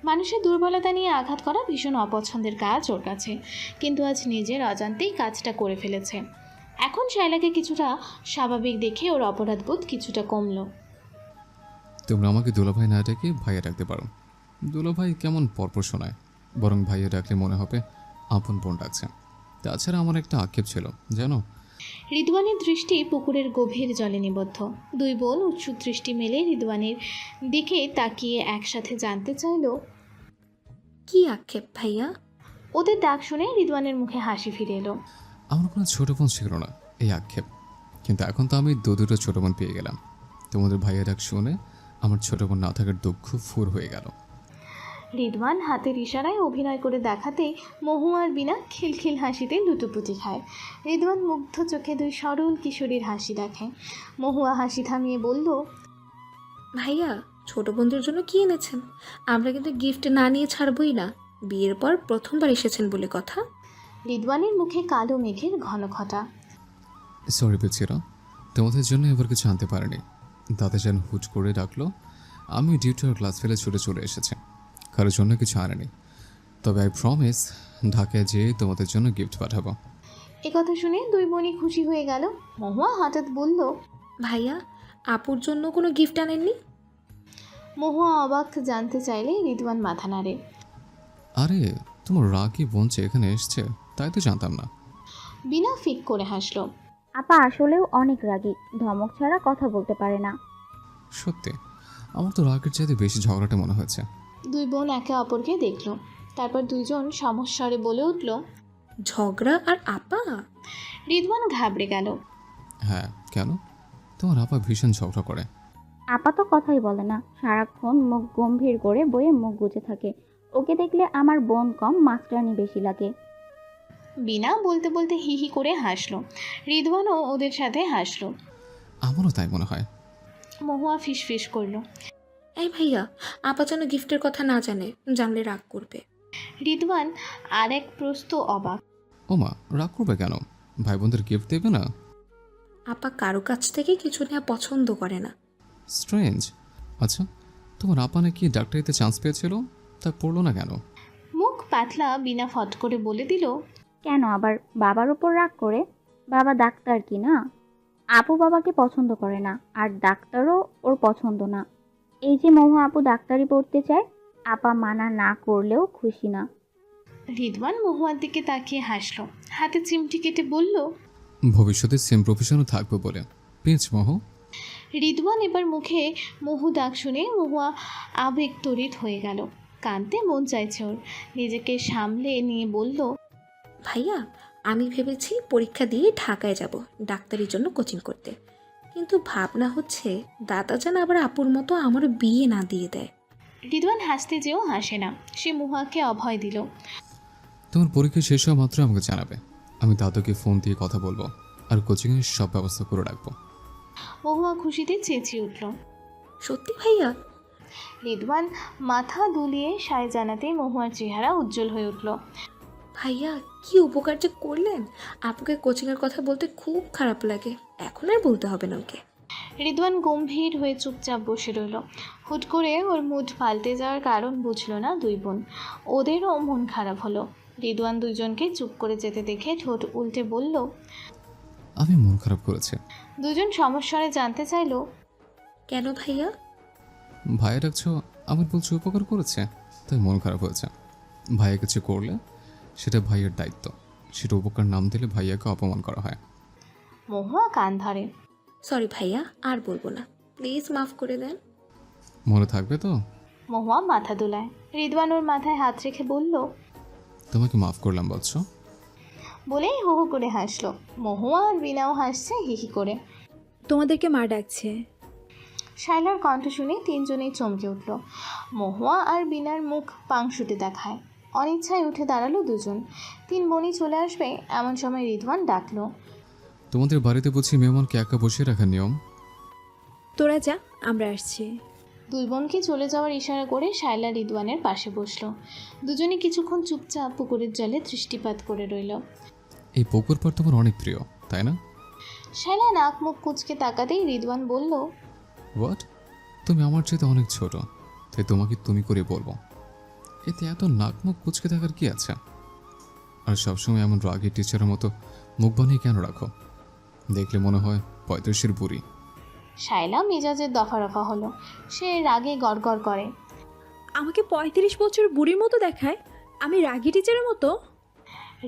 মানুষের দুর্বলতা নিয়ে আঘাত করা ভীষণ অপছন্দের কাজ ওর কাছে, কিন্তু আজ নিজের অজান্তেই কাজটা করে ফেলেছে। এখন শায়লাকে কিছুটা স্বাভাবিক দেখে ওর অপরাধবোধ কিছুটা কমলো। তোমরা আমাকে দুলাভাই না ডেকে ভাইয়া ডাকতে পারো। দুলাভাই কেমন পরপর শোনায়, বরং ভাইয়া ডাকলে মনে হবে আপন বোন ডাকছে। তাছাড়া আমার একটা আক্ষেপ ছিল জানো। রিদওয়ানের দৃষ্টি পুকুরের গভীর জলে নিবদ্ধ। দুই বোন উৎসুক দৃষ্টি মেলে রিদওয়ানের দিকে তাকিয়ে একসাথে জানতে চাইল। কি আক্ষেপ ভাইয়া? ওদের ডাক শুনে রিদওয়ানের মুখে হাসি ফিরে এলো। আমার কোনো ছোটো বোন ছিল না এই আক্ষেপ, কিন্তু এখন তো আমি দুটো ছোটো বোন পেয়ে গেলাম। তোমাদের ভাইয়া ডাক শুনে আমার ছোটো বোন না থাকার দুঃখ ফুর হয়ে গেল। রিদওয়ান হাতের ইশারায় অভিনয় করে দেখাতেই মহু আর বিনা খিলখিল হাসিতে লুটোপুটি খায়। রিদওয়ান মুগ্ধ চোখে দুই সরল কিশোরীর হাসি দেখে। মহুয়া হাসি থামিয়ে বলল, ভাইয়া ছোট বোনদের জন্য কি এনেছেন? আমরা কিন্তু গিফট না নিয়ে ছাড়বই না। বিয়ের পর প্রথমবার এসেছেন বলে কথা। রিদওয়ানের মুখে কালো মেঘের ঘন ঘটা। সরি পেছিরা, তোমাদের জন্য এবার কিছু আনতে পারিনি। দাদা যেন হুট করে ডাকলো, আমি ডিউটি আর ক্লাস ফেলে ছুটে চলে এসেছি। কারোর জন্য কিছু আনেনি, তবে আই প্রমিস ঢাকায় যেয়ে তোমাদের জন্য গিফট পাঠাবো। একথা শুনে দুই বোনই খুশি হয়ে গেল। মহুয়া হঠাৎ বলল, ভাইয়া আপুর জন্য কোনো গিফট আনেননি? মহুয়া অবাক জানতে চাইলে রিদওয়ান মাথা নাড়ে। আরে তোমার রাকি বোন যে এখানে এসছে তাই তো জানতাম না। বিনা ফিক করে হাসলো। আপা আসলেও অনেক রাগী, ধমক ছাড়া কথা বলতে পারে না। সত্যি আমার তো রাগের চাইতে বেশি ঝগড়াটা মনে হয়েছে। দুই বোন একে অপরকে দেখলো, তারপর দুইজন সমস্বরে বলে উঠল। ঝগড়া আর আপা? রিদওয়ান ঘাবড়ে গেল। হ্যাঁ কেন? তোমার আপা ভীষণ ঝগড়া করে। আপা তো কথাই বলে না, সারাক্ষণ মুখ গম্ভীর করে বইয়ে মুখ গুজে থাকে। ওকে দেখলে আমার বোন কম মাস্টারানি বেশি লাগে। বিনা বলতে বলতে হি হি করে হাসলো। রিদওয়ানও ওদের সাথে হাসলো। আমারও তাই মনে হয়। মহুয়া ফিসফিস করলো। এই ভাইয়া আপা যেন গিফটের কথা না জানে, জানলে রাগ করবে। রিদওয়ান আরেক প্রস্ত অবাক। ওমা রাগ করবে কেন? ভাই বোনদের গিফট দেবে না? আপা কারো কাছ থেকে কিছু নেওয়া পছন্দ করে না। স্ট্রেঞ্জ। আচ্ছা তোমার আপা নাকি ডাক্তারিতে চান্স পেয়েছিল, তা পড়লো না কেন? মুখ পাতলা বিনা ফট করে বলে দিল। কেন আবার বাবার উপর রাগ করে? বাবা ডাক্তার কি না? আপু বাবাকে পছন্দ করে না, আর ডাক্তারও ওর পছন্দ না। এই যে মহু আপু ডাক্তারি পড়তে চায়, আপা মানা না করলেও খুশি না। রিদওয়ান মহুয়ার দিকে তাকিয়ে হাসলো, হাতে চিমটি কেটে বলল। ভবিষ্যতে সেম প্রফেশনও থাকবো বলে পেঁচ মহ। রিদওয়ান এবার মুখে মহু ডাক শুনে মহুয়া আবেগ তড়িৎ হয়ে গেল। কাঁদতে মন চাইছে ওর। নিজেকে সামলে নিয়ে বলল, ভাইয়া আমি ভেবেছি পরীক্ষা দিয়ে ঢাকায় যাব ডাক্তারির জন্য কোচিং করতে, কিন্তু ভাবনা হচ্ছে দাদা যেন আবার আপুর মতো আমারও বিয়ে না দিয়ে দেয়। রিদওয়ান হাসতে যেও হাসে না, সে মহুয়াকে অভয় দিল। তোমার পরীক্ষা শেষ হওয়া মাত্র আমাকে জানাবে, আমি দাদুকে ফোন দিয়ে কথা বলবো আর কোচিংয়ের সব ব্যবস্থা করে রাখবো। মহুয়া খুশিতে চেঁচিয়ে উঠল। সত্যি ভাইয়া? রিদওয়ান মাথা দুলিয়ে সায় জানাতেই মহুয়ার চেহারা উজ্জ্বল হয়ে উঠল। ভাইয়া কি উপকার যে করলেন। আপুকে কোচিংয়ের কথা বলতে খুব খারাপ লাগে, এখন আর বলতে হবে না ওকে। রিদওয়ান গম্ভীর হয়ে চুপচাপ বসে রইল। হুট করে ওর মুড পাল্টে যাওয়ার কারণ বুঝলো না দুই বোন। ওদেরও মন খারাপ হলো। রিদওয়ান দুইজনকে চুপ করে যেতে দেখে ঠোঁট উল্টে বলল। আমি মন খারাপ করেছে। দুজন সমস্যারে জানতে চাইলো। কেন ভাইয়া? ভাইয়া ডাকছো, আমার বলছো উপকার করেছে তাই মন খারাপ হয়েছে। ভাইয়া কিছু করলে সেটা ভাইয়ের দায়িত্ব, সেটা উপকার নাম দিলে ভাইয়াকে অপমান করা হয়। মহুয়া কান ধরে। সরি ভাইয়া, আর বলবো না, প্লিজ মাফ করে দেন। মনে থাকবে তো? মহুয়া মাথা দুলায়। রিদওয়ান ওর মাথায় হাত রেখে বলল। তোমাকে মাফ করলাম বলছো। বলেই হু হু করে হাসলো। মহুয়া আর বিনাও হাসছে হিহি করে। তোমাদেরকে মা ডাকছে। শায়লার কণ্ঠ শুনে তিনজনেই চমকে উঠল। মহুয়া আর বিনার মুখ পাংশুটে দেখায়। অনিচ্ছায় উঠে দাঁড়ালো দুজন। তিন বোনই চলে আসবে এমন সময় রিদওয়ান ডাকলো। তোমাদের বাড়িতে বুঝি মেহমানকে একা বসিয়ে রাখার নিয়ম? তোরা যা, আমরা আসছি। দুই বোনকে চলে যাওয়ার ইশারা করে শায়লা রিদওয়ানের পাশে বসলো। দুজনে কিছুক্ষণ চুপচাপ পুকুরের জলে দৃষ্টিপাত করে রইল। এই পুকুর পাড় তোমার অনেক প্রিয় তাই না? শায়লা নাক মুখ কুচকে তাকাতেই রিদওয়ান বলল, হোয়াট? তুমি আমার চাইতে অনেক ছোট, তাই তোমাকে তুমি করে বলবো। এতে এত নাক মুখ কুচকে থাকার কি আছে? আর সবসময় এমন রাগী টিচারের মতো মুখ বানিয়ে কেন রাখো? দেখলে মনে হয় 35-এর বুড়ি। শায়লা মেজাজের দফা রফা হলো। সে রাগে গড়গড় করে। আমাকে 35 বছর বুড়ির মতো দেখায়? আমি রাগী টিচারের মতো?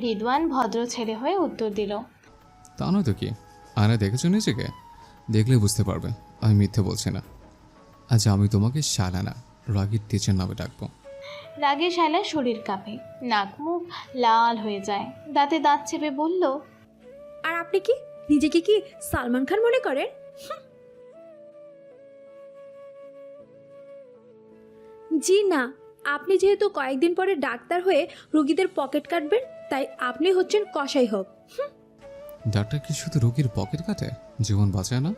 রিদওয়ান ভদ্র ছেলে হয়ে উত্তর দিল, তা নয় তো কি? আয়নায় দেখেছো নিজেকে? দেখলে বুঝতে পারবে আমি মিথ্যে বলছি না। আজ আমি তোমাকে শালা না, রাগীর টিচার নামে ডাকবো। রাগে শায়লার শরীর কাঁপে, নাক মুখ লাল হয়ে যায়। দাঁতে দাঁত চেপে বলল, আর আপনি কি নিজেকে কি সালমান খান মনে করেন? জি না, আপনি যেহেতু কয়েকদিন পরে ডাক্তার হয়ে রোগীদের পকেট কাটবেন, তাই আপনি হচ্ছেন কসাই হোক। ডাক্তার কি শুধু রোগীর পকেট কাটে, জীবন বাঁচায় না?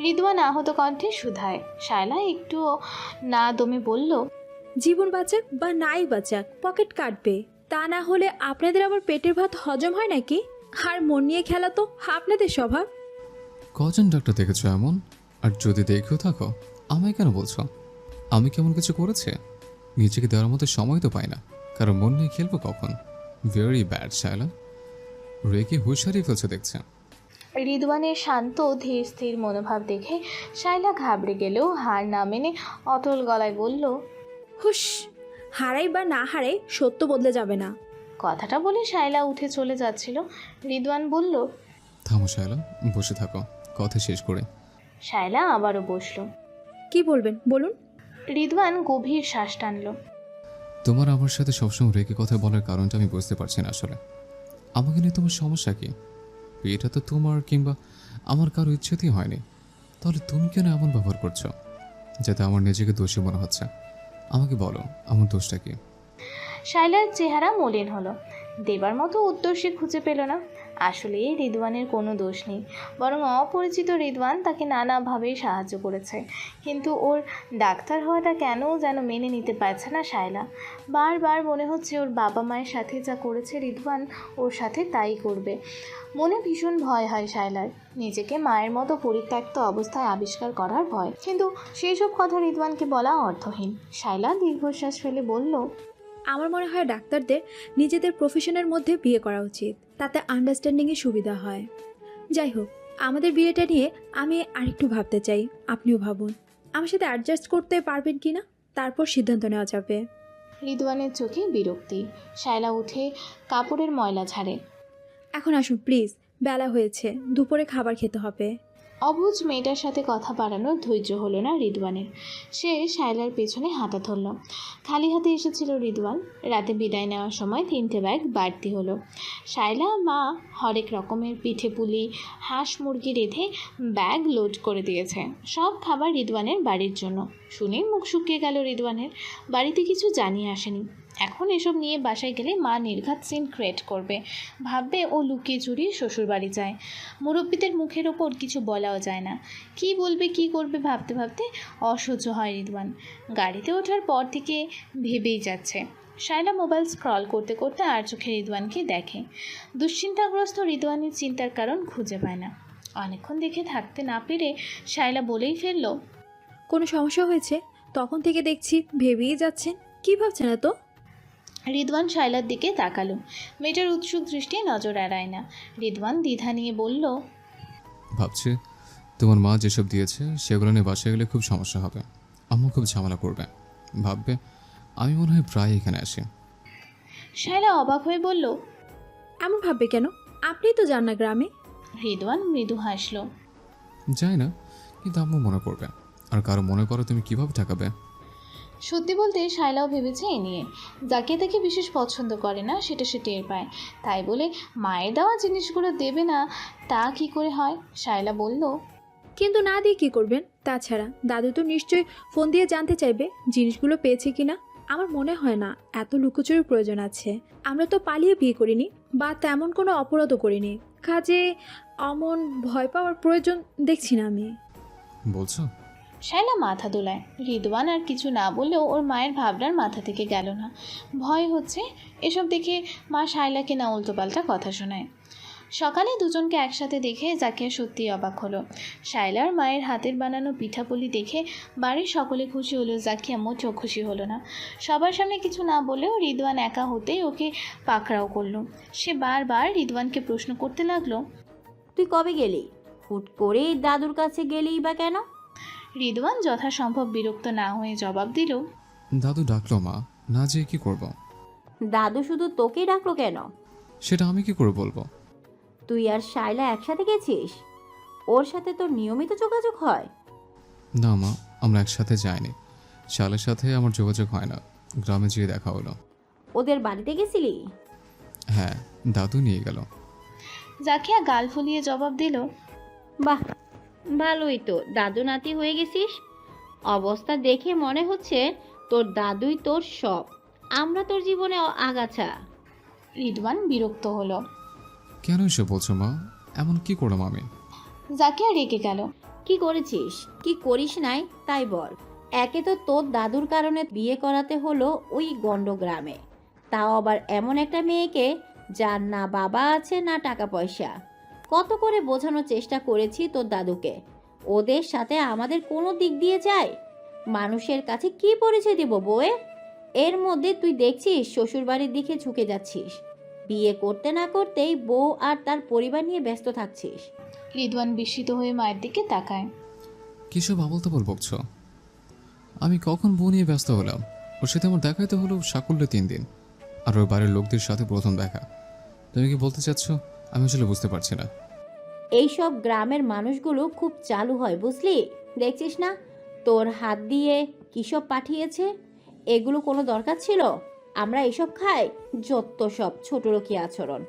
রিদওয়ান আহত কণ্ঠে শুধায়। শায়লা একটুও না দমে বলল, জীবন বাঁচাক বা নাই বাঁচাক, পকেট কাটবে। তা না হলে আপনাদের আবার পেটের ভাত হজম হয় নাকি? আর মন নিয়ে খেলা তো আপনাদের স্বভাব। কজন ডাক্তার দেখেছো এমন? আর যদি দেখেও থাকো, আমায় কেন বলছো? আমি কেমন কিছু করেছে? নিজেকে দেওয়ার মতো সময় তো পাই না, কারণ মন নিয়ে খেলবো কখন? ভেরি ব্যাড শায়লা, রেগে হুঁশ হারিয়ে ফেলছে দেখছে। রিদওয়ানের শান্ত ধীর স্থির মনোভাব দেখে শায়লা ঘাবড়ে গেলেও হার না মেনে অটল গলায় বলল, হুশ, হারাই বা না হারাই সত্য বদলে যাবে না। কথাটা বলে শায়লা উঠে চলে যাচ্ছিল। রিদওয়ান বলল, থামো শায়লা, বসে থাকো, কথা শেষ করে। শায়লা আবারও বসল। কি বলবেন বলুন? রিদওয়ান গভীর শ্বাস টানল। তোমার আমার সাথে সবসময় রেগে কথা বলার কারণটা আমি বুঝতে পারছি না আসলে। আমাকে নিয়ে তোমার সমস্যা কি? এটা তো তোমার কিংবা আমার কারো ইচ্ছেতেই হয়নি, তাহলে তুমি কেন এমন ব্যবহার করছো যাতে আমার নিজেকে দোষী মনে হচ্ছে? আমাকে বলো, আমার দোষটা কি? শায়লার চেহারা মলিন হলো। দেবার মতো উত্তর সে খুঁজে পেল না। আসলে রিদওয়ানের কোনো দোষ নেই, বরং অপরিচিত রিদওয়ান তাকে নানাভাবেই সাহায্য করেছে। কিন্তু ওর ডাক্তার হওয়াটা কেন যেন মেনে নিতে পারছে না শায়লা। বারবার মনে হচ্ছে ওর বাবা মায়ের সাথে যা করেছে রিদওয়ান ওর সাথে তাই করবে। মনে ভীষণ ভয় হয় শায়লার, নিজেকে মায়ের মতো পরিত্যক্ত অবস্থায় আবিষ্কার করার ভয়। কিন্তু সেই সব কথা রিদওয়ানকে বলা অর্থহীন। শায়লা দীর্ঘশ্বাস ফেলে বলল, আমার মনে হয় ডাক্তারদের নিজেদের প্রফেশনের মধ্যে বিয়ে করা উচিত, তাতে আন্ডারস্ট্যান্ডিংয়ে সুবিধা হয়। যাই হোক, আমাদের বিয়েটা নিয়ে আমি আরেকটু ভাবতে চাই। আপনিও ভাবুন, আমার সাথে অ্যাডজাস্ট করতে পারবেন কি না, তারপর সিদ্ধান্ত নেওয়া যাবে। রিদওয়ানের চোখে বিরক্তি। শায়লা উঠে কাপড়ের ময়লা ঝাড়ে। এখন আসুন প্লিজ, বেলা হয়েছে, দুপুরে খাবার খেতে হবে। অবুঝ মেয়েটার সাথে কথা বাড়ানোর ধৈর্য হলো না রিদওয়ানের। সে শায়লার পেছনে হাঁটা ধরল। খালি হাতে এসেছিল রিদওয়ান। রাতে বিদায় নেওয়ার সময় 3টে ব্যাগ বাড়তি হলো। শায়লা মা হরেক রকমের পিঠে পুলি হাঁস মুরগি রেঁধে ব্যাগ লোড করে দিয়েছে। সব খাবার রিদওয়ানের বাড়ির জন্য। শুনে মুখ শুকিয়ে গেল রিদওয়ানের। বাড়িতে কিছু জানিয়ে আসেনি। এখন এসব নিয়ে বাসায় গেলে মা নির্ঘাত সিন ক্রিয়েট করবে, ভাববে ও লুকিয়ে চুরিয়ে শ্বশুরবাড়ি যায়। মুরব্বীদের মুখের ওপর কিছু বলাও যায় না, কি বলবে কি করবে ভাবতে ভাবতে অসহ্য হয় রিদওয়ান। গাড়িতে ওঠার পর থেকে ভেবেই যাচ্ছে। শায়লা মোবাইল স্ক্রল করতে করতে আর চোখে রিদওয়ানকে দেখে। দুশ্চিন্তাগ্রস্ত রিদওয়ানের চিন্তার কারণ খুঁজে পায় না। অনেকক্ষণ দেখে থাকতে না পেরে শায়লা বলেই ফেলল, কোনো সমস্যা হয়েছে? তখন থেকে দেখছি ভেবেই যাচ্ছেন, কি ভাবছেন এত? রিদওয়ান শায়লার দিকে তাকালো। মেয়েটার উৎসুক দৃষ্টি নজর এড়ায় না। রিদওয়ান দ্বিধা নিয়ে বলল, ভাবছি তোমার মা যেসব দিয়েছে সেগুলো নিয়ে বাসায় গেলে খুব সমস্যা হবে। আম্মু খুব ঝামেলা করবে, ভাববে আমি মনে হয় প্রায় এখানে আসি। শায়লা অবাক হয়ে বলল, এমন ভাববে কেন? আপনিই তো যান না গ্রামে। রিদওয়ান মৃদু হাসল। যাই না, কিন্তু আম্মু মনে করবে, আর কারো মনে করো তুমি কিভাবে ঠেকাবে? সত্যি বলতে শায়লাও ভেবেছে এ নিয়ে। যাকে তাকে বিশেষ পছন্দ করে না সেটা সে টের পায়। তাই বলে মায়ের দেওয়া জিনিসগুলো দেবে না তা কি করে হয়? শায়লা বলল, কিন্তু না দিয়ে কি করবেন? তাছাড়া দাদু তো নিশ্চয়ই ফোন দিয়ে জানতে চাইবে জিনিসগুলো পেয়েছে কিনা। আমার মনে হয় না এত লুকোচুরির প্রয়োজন আছে। আমরা তো পালিয়ে বিয়ে করিনি বা তেমন কোনো অপরাধও করিনি, কাজে অমন ভয় পাওয়ার প্রয়োজন দেখছি না আমি। বলছো? শায়লা মাথা দোলায়। রিদওয়ান আর কিছু না বললেও ওর মায়ের ভাবনার মাথা থেকে গেল না। ভয় হচ্ছে এসব দেখে মা শায়লাকে না উল্টোপাল্টা কথা শোনায়। সকালে দুজনকে একসাথে দেখে জাকিয়া সত্যিই অবাক হলো। শায়লার মায়ের হাতের বানানো পিঠাপুলি দেখে বাড়ির সকলে খুশি হলেও জাকিয়া মোটেও খুশি হলো না। সবার সামনে কিছু না বলেও রিদওয়ান একা হতেই ওকে পাকড়াও করলো। সে বারবার রিদওয়ানকে প্রশ্ন করতে লাগলো, তুই কবে গেলি? হুট করে দাদুর কাছে গেলেই বা কেন? রিদওয়ান যথাসম্ভব বিরক্ত না হয়ে জবাব দিল, দাদু ডাকলো মা, না যেয়ে কি করব? দাদু শুধু তোকেই ডাকলো কেন? সেটা আমি কি করে বলবো? তুই আর শায়লা একসাথে গেছিস? ওর সাথে তোর নিয়মিত যোগাযোগ হয়? না মা, আমরা একসাথে যাইনি। শালের সাথে আমার যোগাযোগ হয় না, গ্রামে যেয়ে দেখা হলো। ওদের বাড়িতে গেছিলি? হ্যাঁ, দাদু নিয়ে গেল। জাকিয়া গাল ফুলিয়ে জবাব দিল, বাহ, ভালোই তো, দাদু নাতি হয়ে গেছিস। অবস্থা দেখে মনে হচ্ছে তোর দাদুই তোর সব, আমরা তোর জীবনে আগাছা। রিদওয়ান বিরক্ত হলো। কেন এসে বলছো মা? এমন কি করলাম আমি? জাকিয়া রেগে গেল। কি করেছিস, কি করিস নাই তাই বল। একে তো তোর দাদুর কারণে বিয়ে করাতে হলো ওই গন্ড গ্রামে, তাও আবার এমন একটা মেয়েকে যার না বাবা আছে না টাকা পয়সা। কত করে বোঝানোর চেষ্টা করেছি তোর দাদুকে, ওদের সাথে আমাদের কোনো দিক দিয়ে যায়? মানুষের কাছে কি পরিচয় দিব বউয়ে? এর মধ্যে তুই দেখছিস শ্বশুরবাড়ির দিকে ঝুঁকে যাচ্ছিস, বিয়ে করতে না করতেই বউ আর তার পরিবার নিয়ে ব্যস্ত থাকছিস। রিদওয়ান বিস্মিত হয়ে মায়ের দিকে তাকায়। কিসব আবল তাবল বকছো? আমি কখন বউ নিয়ে ব্যস্ত হলাম? ওর সাথে আমার দেখাইতে হলো সাকুল্যে 3 দিন, আর ওর বাড়ির লোকদের সাথে প্রথম দেখা। তুমি কি বলতে চাচ্ছ? আমি আসলে বুঝতে পারছি না। এইসব গ্রামের মানুষগুলো খুব চালু হয় বুঝলি, দেখছিস না তোর হাত দিয়ে কিসব পাঠিয়েছে? এগুলো কোনো দরকার ছিল? আমরা এসব খাই? যত সব ছোট লোকি আচরণ।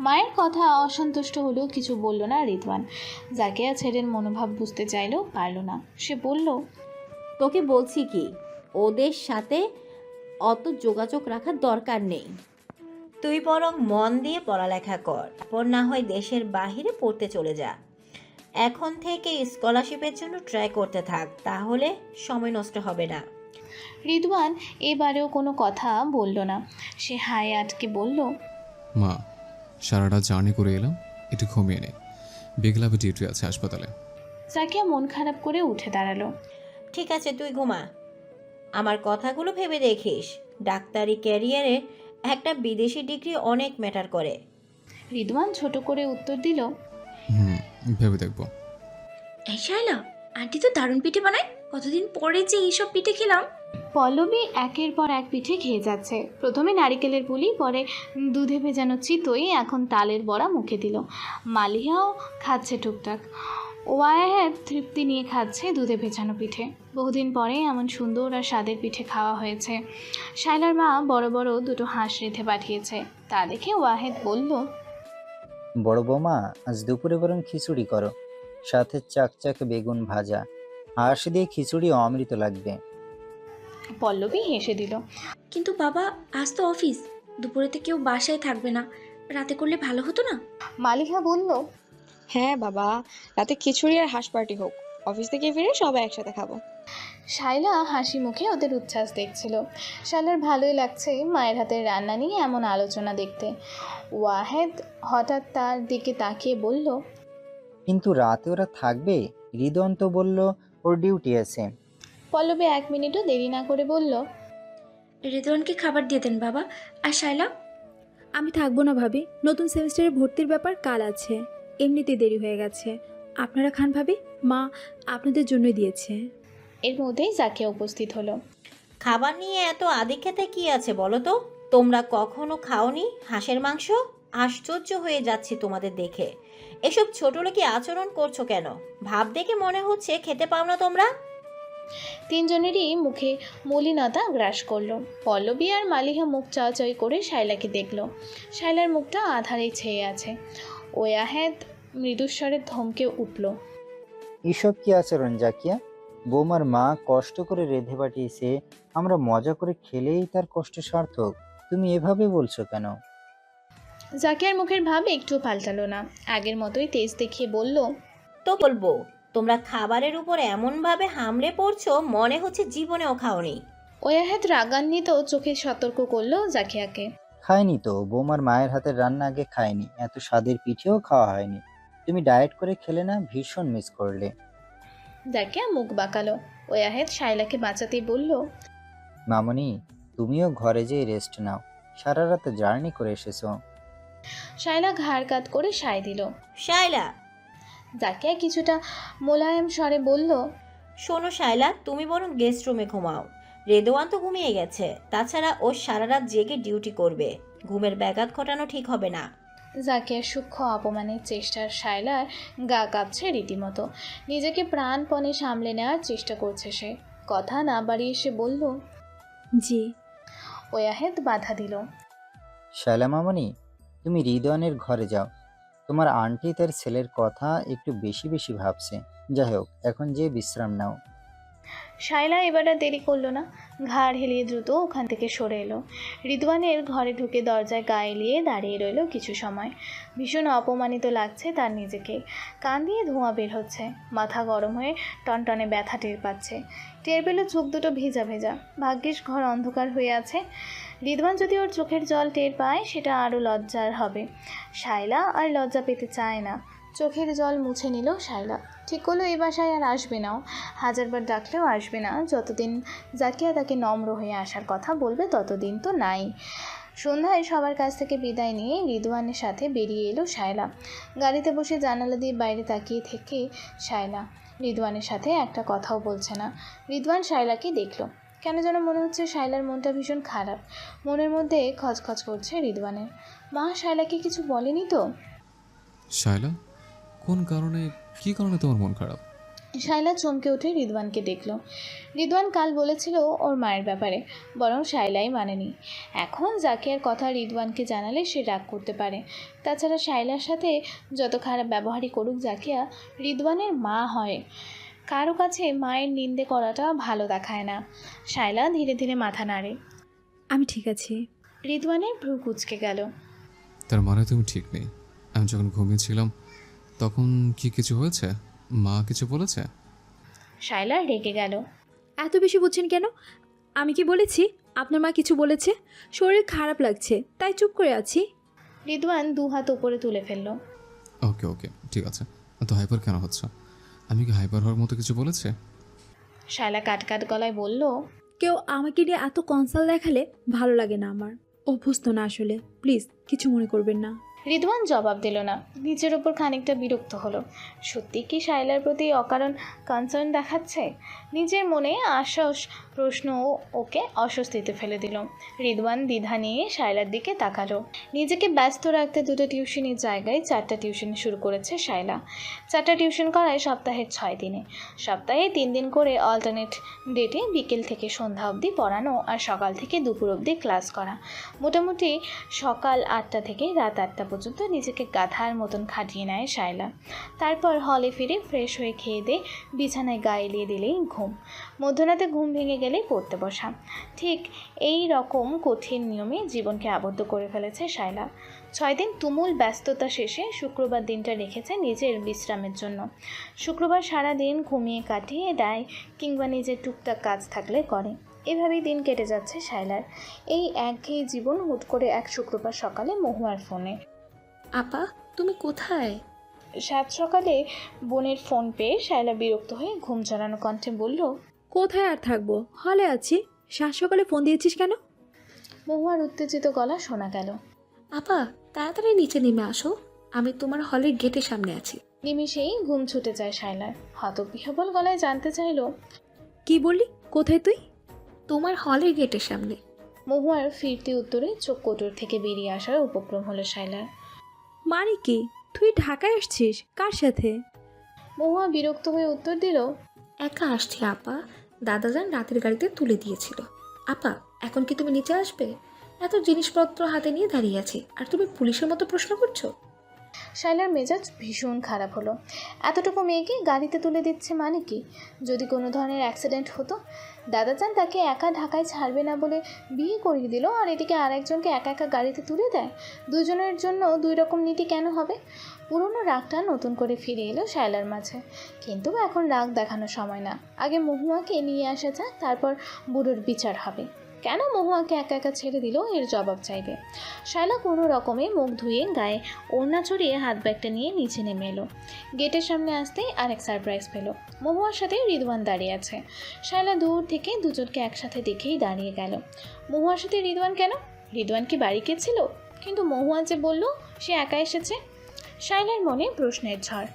মায়ের কথা অসন্তুষ্ট হলেও কিছু বলল না রিদওয়ান। জাকিয়া ছেলের মনোভাব বুঝতে চাইলেও পারল না। সে বলল, তোকে বলছি কি, ওদের সাথে অত যোগাযোগ রাখার দরকার নেই। তুই বরং মন দিয়ে পড়ালেখা কর, পর না হয় দেশের বাহিরে পড়তে চলে যা। এখন থেকে স্কলারশিপের জন্য ট্রাই করতে থাক, তাহলে সময় নষ্ট হবে না। রিদওয়ান এবারেও কোনো কথা বলল না। সে হায় আটকে বলল, মা, সারাটা জার্নি করে এলাম, একটু ঘুমিয়ে নে। বিকেলাবে ডিউটি আছে হাসপাতালে। জাকিয়া মন খারাপ করে উঠে দাঁড়ালো। ঠিক আছে, তুই ঘুমা। আমার কথাগুলো ভেবে দেখিস, ডাক্তারি ক্যারিয়ারে একটা বিদেশি ডিগ্রি অনেক ম্যাটার করে। রিদওয়ান ছোট করে উত্তর দিল, ভেবে দেখবো। এই শায়লা, আন্টি তো দারুণ পিঠে বানায়, কতদিন পরে যে এইসব পিঠে খেলাম। পল্লবী একের পর এক পিঠে খেয়ে যাচ্ছে। প্রথমে নারিকেলের পুলি, পরে দুধে ভেজানো চিতই, এখন তালের বড়া মুখে দিল। মালিহাও খাচ্ছে টুকটাক। ওয়াহেদ তৃপ্তি নিয়ে খাচ্ছে দুধে ভেজানো পিঠে। বহুদিন পরে এমন সুন্দর আর স্বাদের পিঠে খাওয়া হয়েছে। শায়লার মা বড় বড় দুটো হাঁস রেঁধে পাঠিয়েছে। তা দেখে ওয়াহেদ বলল, বড় বৌমা, আজ দুপুরে বরং খিচুড়ি করো, সাথে চাকচাক বেগুন ভাজা। হাঁস দিয়ে খিচুড়ি অমৃত লাগবে। পল্লবী হেসে দিল। কিন্তু বাবা, আজ তো অফিস, দুপুরেতে কেউ বাসায় থাকবে না, রাতে করলে ভালো হতো না? মালিহা বলল, হ্যাঁ বাবা, রাতে খিচুড়ি আর হাঁস পার্টি হোক, অফিস থেকে ফিরে সবাই একসাথে খাবো। শায়লা হাসি মুখে ওদের উচ্ছ্বাস দেখছিল। শায়লার ভালোই লাগছে মায়ের হাতের রান্না নিয়ে এমন আলোচনা দেখতে। ওয়াহেদ হঠাৎ তার দিকে তাকিয়ে বলল, কিন্তু রাতে ওরা থাকবে? হৃদন তো বলল ওর ডিউটি আছে। পল্লবী 1 মিনিটও দেরি না করে বলল, রিদওয়ানকে খাবার দিয়ে দেন বাবা। আর শায়লা? আমি থাকবো না ভাবি, নতুন সেমিস্টারে ভর্তির ব্যাপার কাল আছে, এমনিতে দেরি হয়ে গেছে। আপনারা খান ভাবি, মা আপনাদের জন্যই দিয়েছে। এর মধ্যেই জাকিয়া উপস্থিত হলো। খাবার নিয়ে এত আদিক্ষেতে কি আছে বলো তো? তোমরা কখনো খাওনি হাঁসের মাংস? আশ্চর্য হয়ে যাচ্ছে তোমাদের দেখে। এসব ছোট লোকি আচরণ করছো কেন? ভাব দেখে মনে হচ্ছে খেতে পাও না তোমরা। 3 জনেরই মুখে মলিনতা গ্রাস করলো। পল্লবী আর মালিহা মুখ চাওয়াচাই করে শায়লাকে দেখলো। শায়লার মুখটা আধারে ছেয়ে আছে। ওয়াহেদ মৃদুস্বরে ধমকে উঠল, এসব কি আচরণ জাকিয়া? বৌমার মা কষ্ট করে রেঁধে পাঠিয়েছে, আমরা মজা করে খেলেই তার কষ্ট সার্থক। তুমি এভাবে বলছো কেন? জাকিয়ার মুখের ভাব একটু পাল্টালো না। আগের মতোই তেজ দেখিয়ে বলল, তো বলবো, তোমরা খাবারের উপর এমনভাবে হামলে পড়ছো মনে হচ্ছে জীবনেও খাওনি। ওয়াহেদ রাগান্বিত চোখে সতর্ক করলো জাকিয়াকে। খাইনি তো, বৌমার মায়ের হাতের রান্না আগে খাইনি, এত স্বাদের পিঠেও খাওয়া হয়নি। তুমি ডায়েট করে খেলে না, ভীষণ মিস করলে। জাকিয়া মুখ বাঁকালো। ওয়াহেদ শাইলাকে বাঁচাতেই বলল, মামনি, তুমিও ঘরে যেয়ে রেস্ট নাও, সারা রাত জার্নি করে এসেছো। শাইলা ঘাড় কাত করে সায় দিল। শায়লা, জাকিয়া কিছুটা মোলায়েম স্বরে বলল, শোনো শায়লা, তুমি বরং গেস্ট রুমে ঘুমাও। রেদওয়ান তো ঘুমিয়ে গেছে, তাছাড়া ও সারা রাত জেগে ডিউটি করবে। ঘুমের ব্যাঘাত ঘটানো ঠিক হবে না। জাকিয়ার সূক্ষ্ম অপমানের চেষ্টার শায়লার গা কাঁপছে রীতিমতো। নিজেকে প্রাণপণে সামলে নেওয়ার চেষ্টা করছে সে। কথা না বাড়িয়ে সে বলল, জি। ওয়াহেদ বাধা দিল। শায়লা মামনি, তুমি রিদওয়ানের ঘরে যাও, তোমার আন্টি তার ছেলের কথা একটু বেশি বেশি ভাবছে। যাই হোক, এখন যে বিশ্রাম নাও। শায়লা এবার আর দেরি করলো না, ঘাড় হেলিয়ে দ্রুত ওখান থেকে সরে এলো। রিদওয়ানের ঘরে ঢুকে দরজায় গা এলিয়ে দাঁড়িয়ে রইল কিছু সময়। ভীষণ অপমানিত লাগছে তার নিজেকে। কান দিয়ে ধোঁয়া বের হচ্ছে, মাথা গরম হয়ে টনটনে ব্যথা টের পাচ্ছে। টের পেল চোখ দুটো ভেজা ভেজা। ভাগ্যিস ঘর অন্ধকার হয়ে আছে। রিদওয়ান যদি ওর চোখের জল টের পায় সেটা আরও লজ্জার হবে। শায়লা আর লজ্জা পেতে চায় না। চোখের জল মুছে নিল শায়লা। ঠিক করলো এ বাসায় আর আসবে নাও। হাজারবার ডাকলেও আসবে না। যতদিন জাকিয়া তাকে নম্র হয়ে আসার কথা বলবে ততদিন তো নাই। সন্ধ্যায় সবার কাছ থেকে বিদায় নিয়ে রিদওয়ানের সাথে বেরিয়ে এলো শায়লা। গাড়িতে বসে জানালা দিয়ে বাইরে তাকিয়ে থেকে শায়লা রিদওয়ানের সাথে একটা কথাও বলছে না। রিদওয়ান শায়লাকে দেখলো। কেন যেন মনে হচ্ছে শায়লার মনটা ভীষণ খারাপ। মনের মধ্যে খচখচ করছে রিদওয়ানের। মা শায়লাকে কিছু বলেনি তো? শায়লা, কোন কারণে, কী কারণে তোমার মন খারাপ? শায়লা চমকে উঠে রিদওয়ানকে দেখল। রিদওয়ান কাল বলেছিল ওর মায়ের ব্যাপারে, বরং শায়লাই মানেনি। এখন জাকিয়ার কথা রিদওয়ানকে জানালে সে রাগ করতে পারে। তাছাড়া শায়লার সাথে যত খারাপ ব্যবহারই করুক জাকিয়া, রিদওয়ানের মা হয়। কারো কাছে মায়ের নিন্দে করাটা ভালো দেখায় না। শায়লা ধীরে ধীরে মাথা নাড়ে। আমি ঠিক আছি। রিদওয়ানের ভ্রু কুঁচকে গেল। তার মানে তুমি ঠিক নেই। আমি যখন ঘুমিয়েছিলাম তখন কি কিছু হয়েছে? মা কিছু বলেছে? শায়লা রেগে গেল। এত বেশি বুঝছেন কেন? আমি কি বলেছি আপনার মা কিছু বলেছে? শরীর খারাপ লাগছে তাই চুপ করে আছি। রিদওয়ান দু হাত উপরে তুলে ফেলল। ওকে ওকে, ঠিক আছে। তো হাইপার কেন হচ্ছে? আমি কি হাইপার হওয়ার মতো কিছু বলেছে? শায়লা কাট কাট গলায় বলল, কেউ আমাকে নিয়ে এত কনসাল দেখালে ভালো লাগে না আমার। অভ্যস্ত না আসলে, প্লিজ কিছু মনে করবেন না। রিদওয়ান জবাব দিল না। নিজের ওপর খানিকটা বিরক্ত হলো। সত্যি কি শায়লার প্রতি অকারণ কনসার্ন দেখাচ্ছে? নিজের মনে আশ্বাস প্রশ্ন ওকে অস্বস্তিতে ফেলে দিল। রিদওয়ান দ্বিধা নিয়ে শায়লার দিকে তাকালো। নিজেকে ব্যস্ত রাখতে দুটো টিউশনির জায়গায় 4টা টিউশন শুরু করেছে শায়লা। 4টা টিউশন করায় সপ্তাহের 6 দিনে। সপ্তাহে 3 দিন করে অল্টারনেট ডেটে বিকেল থেকে সন্ধ্যা অবধি পড়ানো আর সকাল থেকে দুপুর অবধি ক্লাস করা। মোটামুটি সকাল 8টা থেকে রাত 8টা পর্যন্ত নিজেকে গাধার মতন খাটিয়ে নেয় শায়লা। তারপর হলে ফিরে ফ্রেশ হয়ে খেয়ে দিয়ে বিছানায় গা এলিয়ে দিলেই ঘুম। মধ্যরাতে ঘুম ভেঙে গেলেই পড়তে বসা। ঠিক এই রকম কঠিন নিয়মে জীবনকে আবদ্ধ করে ফেলেছে শায়লা। 6 দিন তুমুল ব্যস্ততা শেষে শুক্রবার দিনটা রেখেছে নিজের বিশ্রামের জন্য। শুক্রবার সারা দিন ঘুমিয়ে কাটিয়ে দেয় কিংবা নিজের টুকটাক কাজ থাকলে করে। এভাবেই দিন কেটে যাচ্ছে শায়লার। এই একঘেয়ে জীবন হুট করে এক শুক্রবার সকালে মহুয়ার ফোনে। আপা, তুমি কোথায়? সাত সকালে বোনের ফোন পেয়ে শায়লা বিরক্ত হয়ে ঘুম জড়ানো কণ্ঠে বলল, কোথায় আর থাকবো, হলে আছি। সাত সকালে ফোন দিয়েছিস কেন? মহুয়ার উত্তেজিত গলা শোনা গেল। আপা, তাড়াতাড়ি নিচে নেমে আসো, আমি তোমার হলের গেটের সামনে আছি। নিমিষেই ঘুম ছুটে যায় শায়লার। হতবিহ্বল গলায় জানতে চাইল, কি বললি? কোথায় তুই? তোমার হলের গেটের সামনে। মহুয়ার ফিরতি উত্তরে চোখ কোটর থেকে বেরিয়ে আসার উপক্রম হলো শায়লার। মানে কি, তুই ঢাকায় আসছিস? কার সাথে? মহুয়া বিরক্ত হয়ে উত্তর দিল, একা আসছি আপা, দাদাজান রাতের গাড়িতে তুলে দিয়েছিল। আপা, এখন কি তুমি নিচে আসবে? এত জিনিসপত্র হাতে নিয়ে দাঁড়িয়ে আছি আর তুমি পুলিশের মতো প্রশ্ন করছো। শায়লার মেজাজ ভীষণ খারাপ হলো। এতটুকু মেয়েকে গাড়িতে তুলে দিচ্ছে মানে কি? যদি কোনো ধরনের অ্যাক্সিডেন্ট হতো? দাদাজান তাকে একা ঢাকায় ছাড়বে না বলে বিয়ে করিয়ে দিল, আর এদিকে আরেকজনকে একা একা গাড়িতে তুলে দেয়। দুজনের জন্য দুই রকম নীতি কেন হবে? পুরনো রাগটা নতুন করে ফিরে এলো শায়লার মাঝে। কিন্তু এখন রাগ দেখানোর সময় না। আগে মহুয়াকে নিয়ে আসা যাক, তারপর বুড়োর বিচার হবে। কেন মহুয়াকে একা একা ছেড়ে দিল এর জবাব চাইবে। শায়লা কোনো রকমে মুখ ধুয়ে গায়ে ওড়না ছড়িয়ে হাত ব্যাগটা নিয়ে নিচে নেমে এলো। গেটের সামনে আসতেই আরেক সারপ্রাইজ পেল। মহুয়ার সাথে রিদওয়ান দাঁড়িয়ে আছে। শায়লা দূর থেকে দুজনকে একসাথে দেখেই দাঁড়িয়ে গেল। মহুয়ার সাথে রিদওয়ান কেন? রিদওয়ান কি বাড়ি গেছিল? কিন্তু মহুয়া যে বলল সে একা এসেছে। শায়লার মনে প্রশ্নের ঝড়।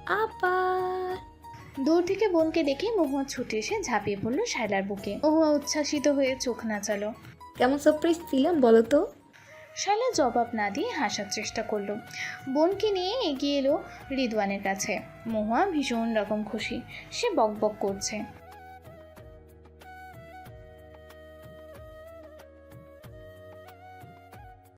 আবার দূর থেকে বোনকে দেখে মহুয়া ছুটে এসে ঝাঁপিয়ে পড়ল শায়লার বুকে। মহুয়া উচ্ছ্বাসিত হয়ে চোখ নাচালো। কেমন সারপ্রাইজ দিলাম বলো তো? শায়লা জবাব না দিয়ে হাসার চেষ্টা করলো। বোনকে নিয়ে এগিয়ে এলো রিদওয়ানের কাছে। মহুয়া ভীষণ রকম খুশি। সে বকবক করছে।